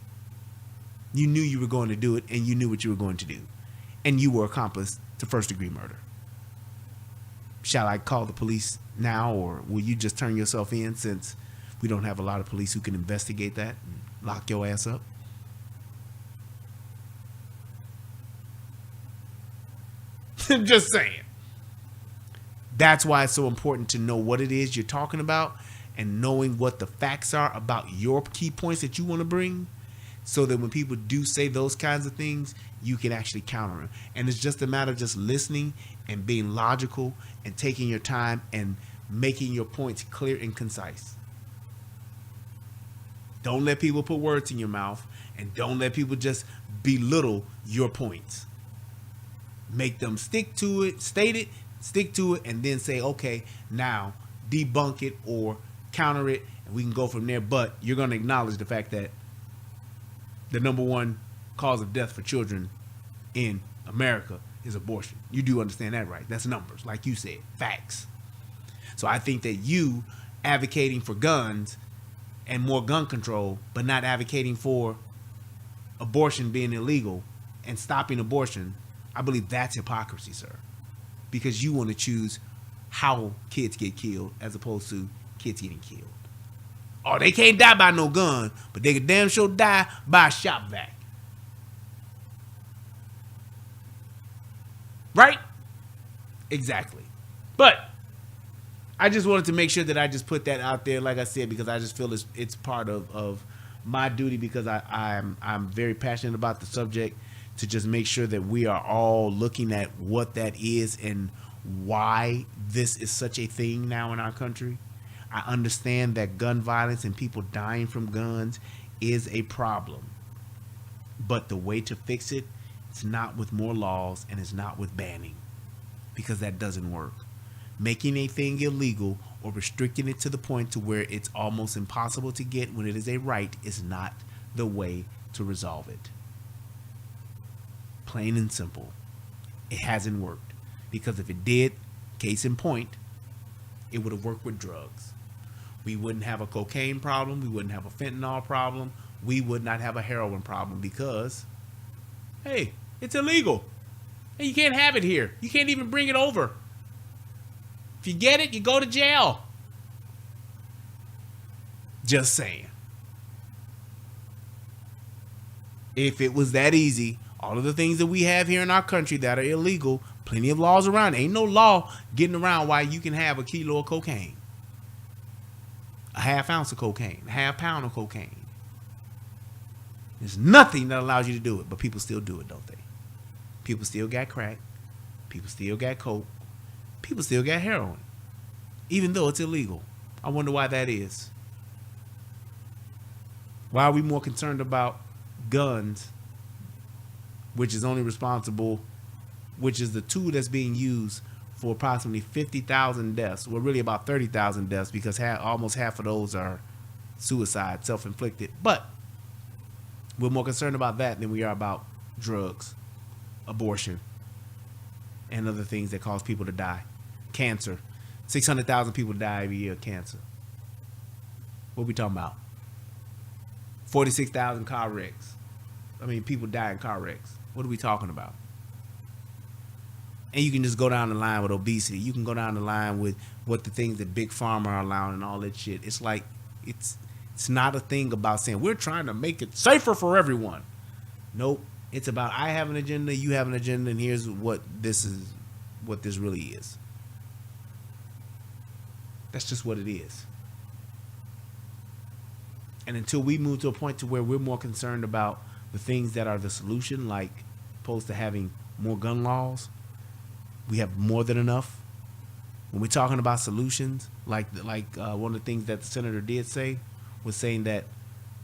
You knew you were going to do it, and you knew what you were going to do. And you were accomplice to first-degree murder. Shall I call the police now, or will you just turn yourself in, since we don't have a lot of police who can investigate that and lock your ass up? Just saying. That's why it's so important to know what it is you're talking about and knowing what the facts are about your key points that you want to bring, so that when people do say those kinds of things, you can actually counter them. And it's just a matter of just listening and being logical and taking your time and making your points clear and concise. Don't let people put words in your mouth, and don't let people just belittle your points. Make them stick to it, state it, stick to it, and then say, okay, now debunk it or counter it, and we can go from there. But you're going to acknowledge the fact that the number one cause of death for children in America is abortion. You do understand that, right? That's numbers, like you said, facts. So I think that you advocating for guns and more gun control, but not advocating for abortion being illegal and stopping abortion, I believe that's hypocrisy, sir. Because you want to choose how kids get killed as opposed to kids getting killed. Oh, they can't die by no gun, but they can damn sure die by a shop vac. Right? Exactly. But I just wanted to make sure that I just put that out there, like I said, because I just feel it's part of my duty, because I'm very passionate about the subject, to just make sure that we are all looking at what that is and why this is such a thing now in our country. I understand that gun violence and people dying from guns is a problem. But the way to fix it, it's not with more laws, and it's not with banning, because that doesn't work. Making a thing illegal or restricting it to the point to where it's almost impossible to get when it is a right is not the way to resolve it. Plain and simple. It hasn't worked. Because if it did, case in point, it would have worked with drugs. We wouldn't have a cocaine problem. We wouldn't have a fentanyl problem. We would not have a heroin problem, because, hey, it's illegal. And you can't have it here. You can't even bring it over. If you get it, you go to jail. Just saying. If it was that easy, all of the things that we have here in our country that are illegal, plenty of laws around. Ain't no law getting around why you can have a kilo of cocaine, a half ounce of cocaine, a half pound of cocaine. There's nothing that allows you to do it, but people still do it, don't they? People still got crack. People still got coke. People still got heroin, even though it's illegal. I wonder why that is. Why are we more concerned about guns, which is only responsible, which is the tool that's being used for approximately 50,000 deaths, well, really about 30,000 deaths, because almost half of those are suicide, self-inflicted. But we're more concerned about that than we are about drugs, abortion, and other things that cause people to die. Cancer. 600,000 people die every year of cancer. What are we talking about? 46,000 car wrecks. I mean, people die in car wrecks. What are we talking about? And you can just go down the line with obesity. You can go down the line with what the things that Big Pharma are allowing and all that shit. It's like, it's not a thing about saying we're trying to make it safer for everyone. Nope. It's about I have an agenda, you have an agenda, and here's what this really is. That's just what it is. And until we move to a point to where we're more concerned about the things that are the solution, like opposed to having more gun laws, we have more than enough. When we're talking about solutions, like one of the things that the senator did say was saying that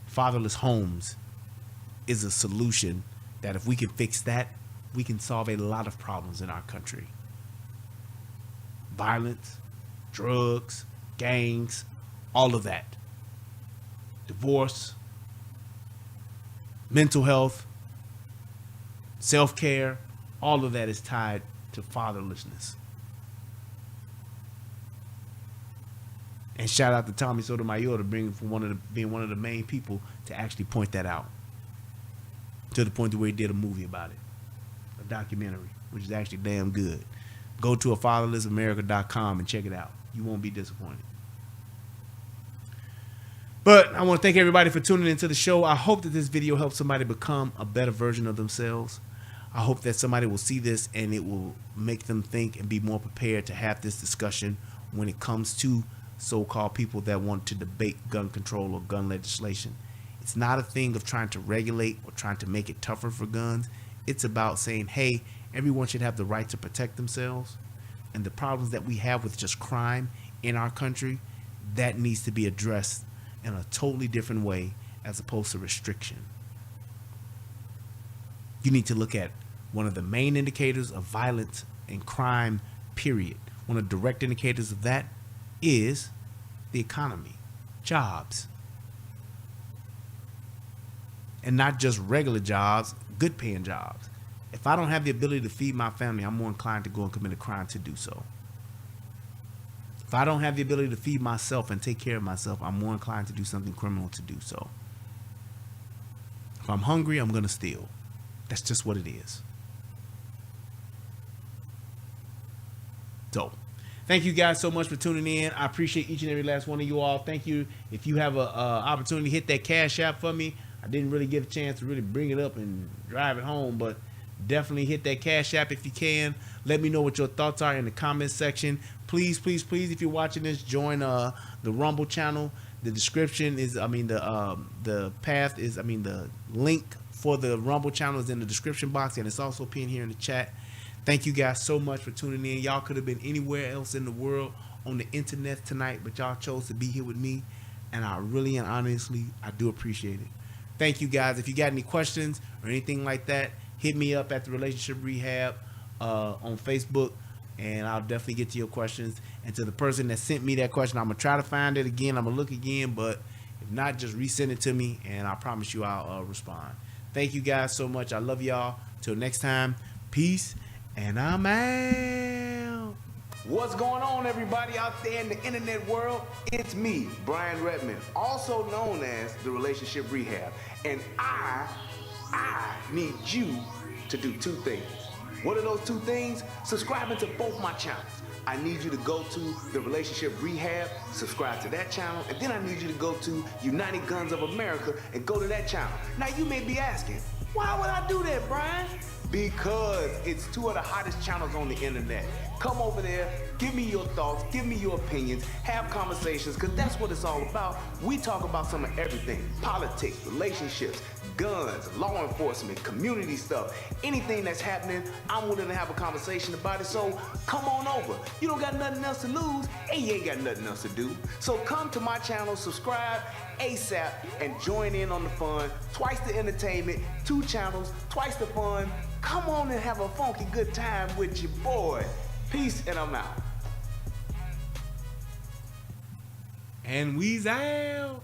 fatherless homes is a solution, that if we can fix that, we can solve a lot of problems in our country. Violence, drugs, gangs, all of that. Divorce, mental health, self-care, all of that is tied to fatherlessness. And shout out to Tommy Sotomayor to being one of the main people to actually point that out. To the point to where he did a movie about it. A documentary, which is actually damn good. Go to afatherlessamerica.com and check it out. You won't be disappointed. But I want to thank everybody for tuning into the show. I hope that this video helps somebody become a better version of themselves. I hope that somebody will see this and it will make them think and be more prepared to have this discussion when it comes to so-called people that want to debate gun control or gun legislation. It's not a thing of trying to regulate or trying to make it tougher for guns. It's about saying, hey, everyone should have the right to protect themselves. And the problems that we have with just crime in our country, that needs to be addressed in a totally different way as opposed to restriction. You need to look at one of the main indicators of violence and crime, period. One of the direct indicators of that is the economy, jobs. And not just regular jobs, good paying jobs. If I don't have the ability to feed my family, I'm more inclined to go and commit a crime to do so. If I don't have the ability to feed myself and take care of myself, I'm more inclined to do something criminal to do so. If I'm hungry, I'm going to steal. That's just what it is. So, thank you guys so much for tuning in. I appreciate each and every last one of you all. Thank you. If you have an opportunity, hit that Cash App for me. I didn't really get a chance to really bring it up and drive it home, but definitely hit that Cash App if you can. Let me know what your thoughts are in the comment section. Please, please, please, if you're watching this, join the Rumble channel. The description is, the path is, the link for the Rumble channel is in the description box, and it's also pinned here in the chat. Thank you guys so much for tuning in. Y'all could have been anywhere else in the world on the internet tonight, but y'all chose to be here with me, and I really and honestly, I do appreciate it. Thank you guys. If you got any questions or anything like that, hit me up at the Relationship Rehab on Facebook, and I'll definitely get to your questions. And to the person that sent me that question, I'm going to try to find it again. I'm going to look again, but if not, just resend it to me, and I promise you I'll respond. Thank you guys so much. I love y'all. Till next time, peace, and I'm out. What's going on, everybody out there in the internet world? It's me, Brian Redmond, also known as the Relationship Rehab, and I need you to do two things. What are those two things? Subscribing to both my channels. I need you to go to the Relationship Rehab, subscribe to that channel, and then I need you to go to United Guns of America and go to that channel. Now you may be asking, why would I do that, Brian? Because it's two of the hottest channels on the internet. Come over there, give me your thoughts, give me your opinions, have conversations, because that's what it's all about. We talk about some of everything: politics, relationships, guns, law enforcement, community stuff, anything that's happening. I'm willing to have a conversation about it, so come on over. You don't got nothing else to lose, and you ain't got nothing else to do. So come to my channel, subscribe ASAP, and join in on the fun. Twice the entertainment, 2 channels, twice the fun. Come on and have a funky good time with your boy. Peace, and I'm out. And we's out.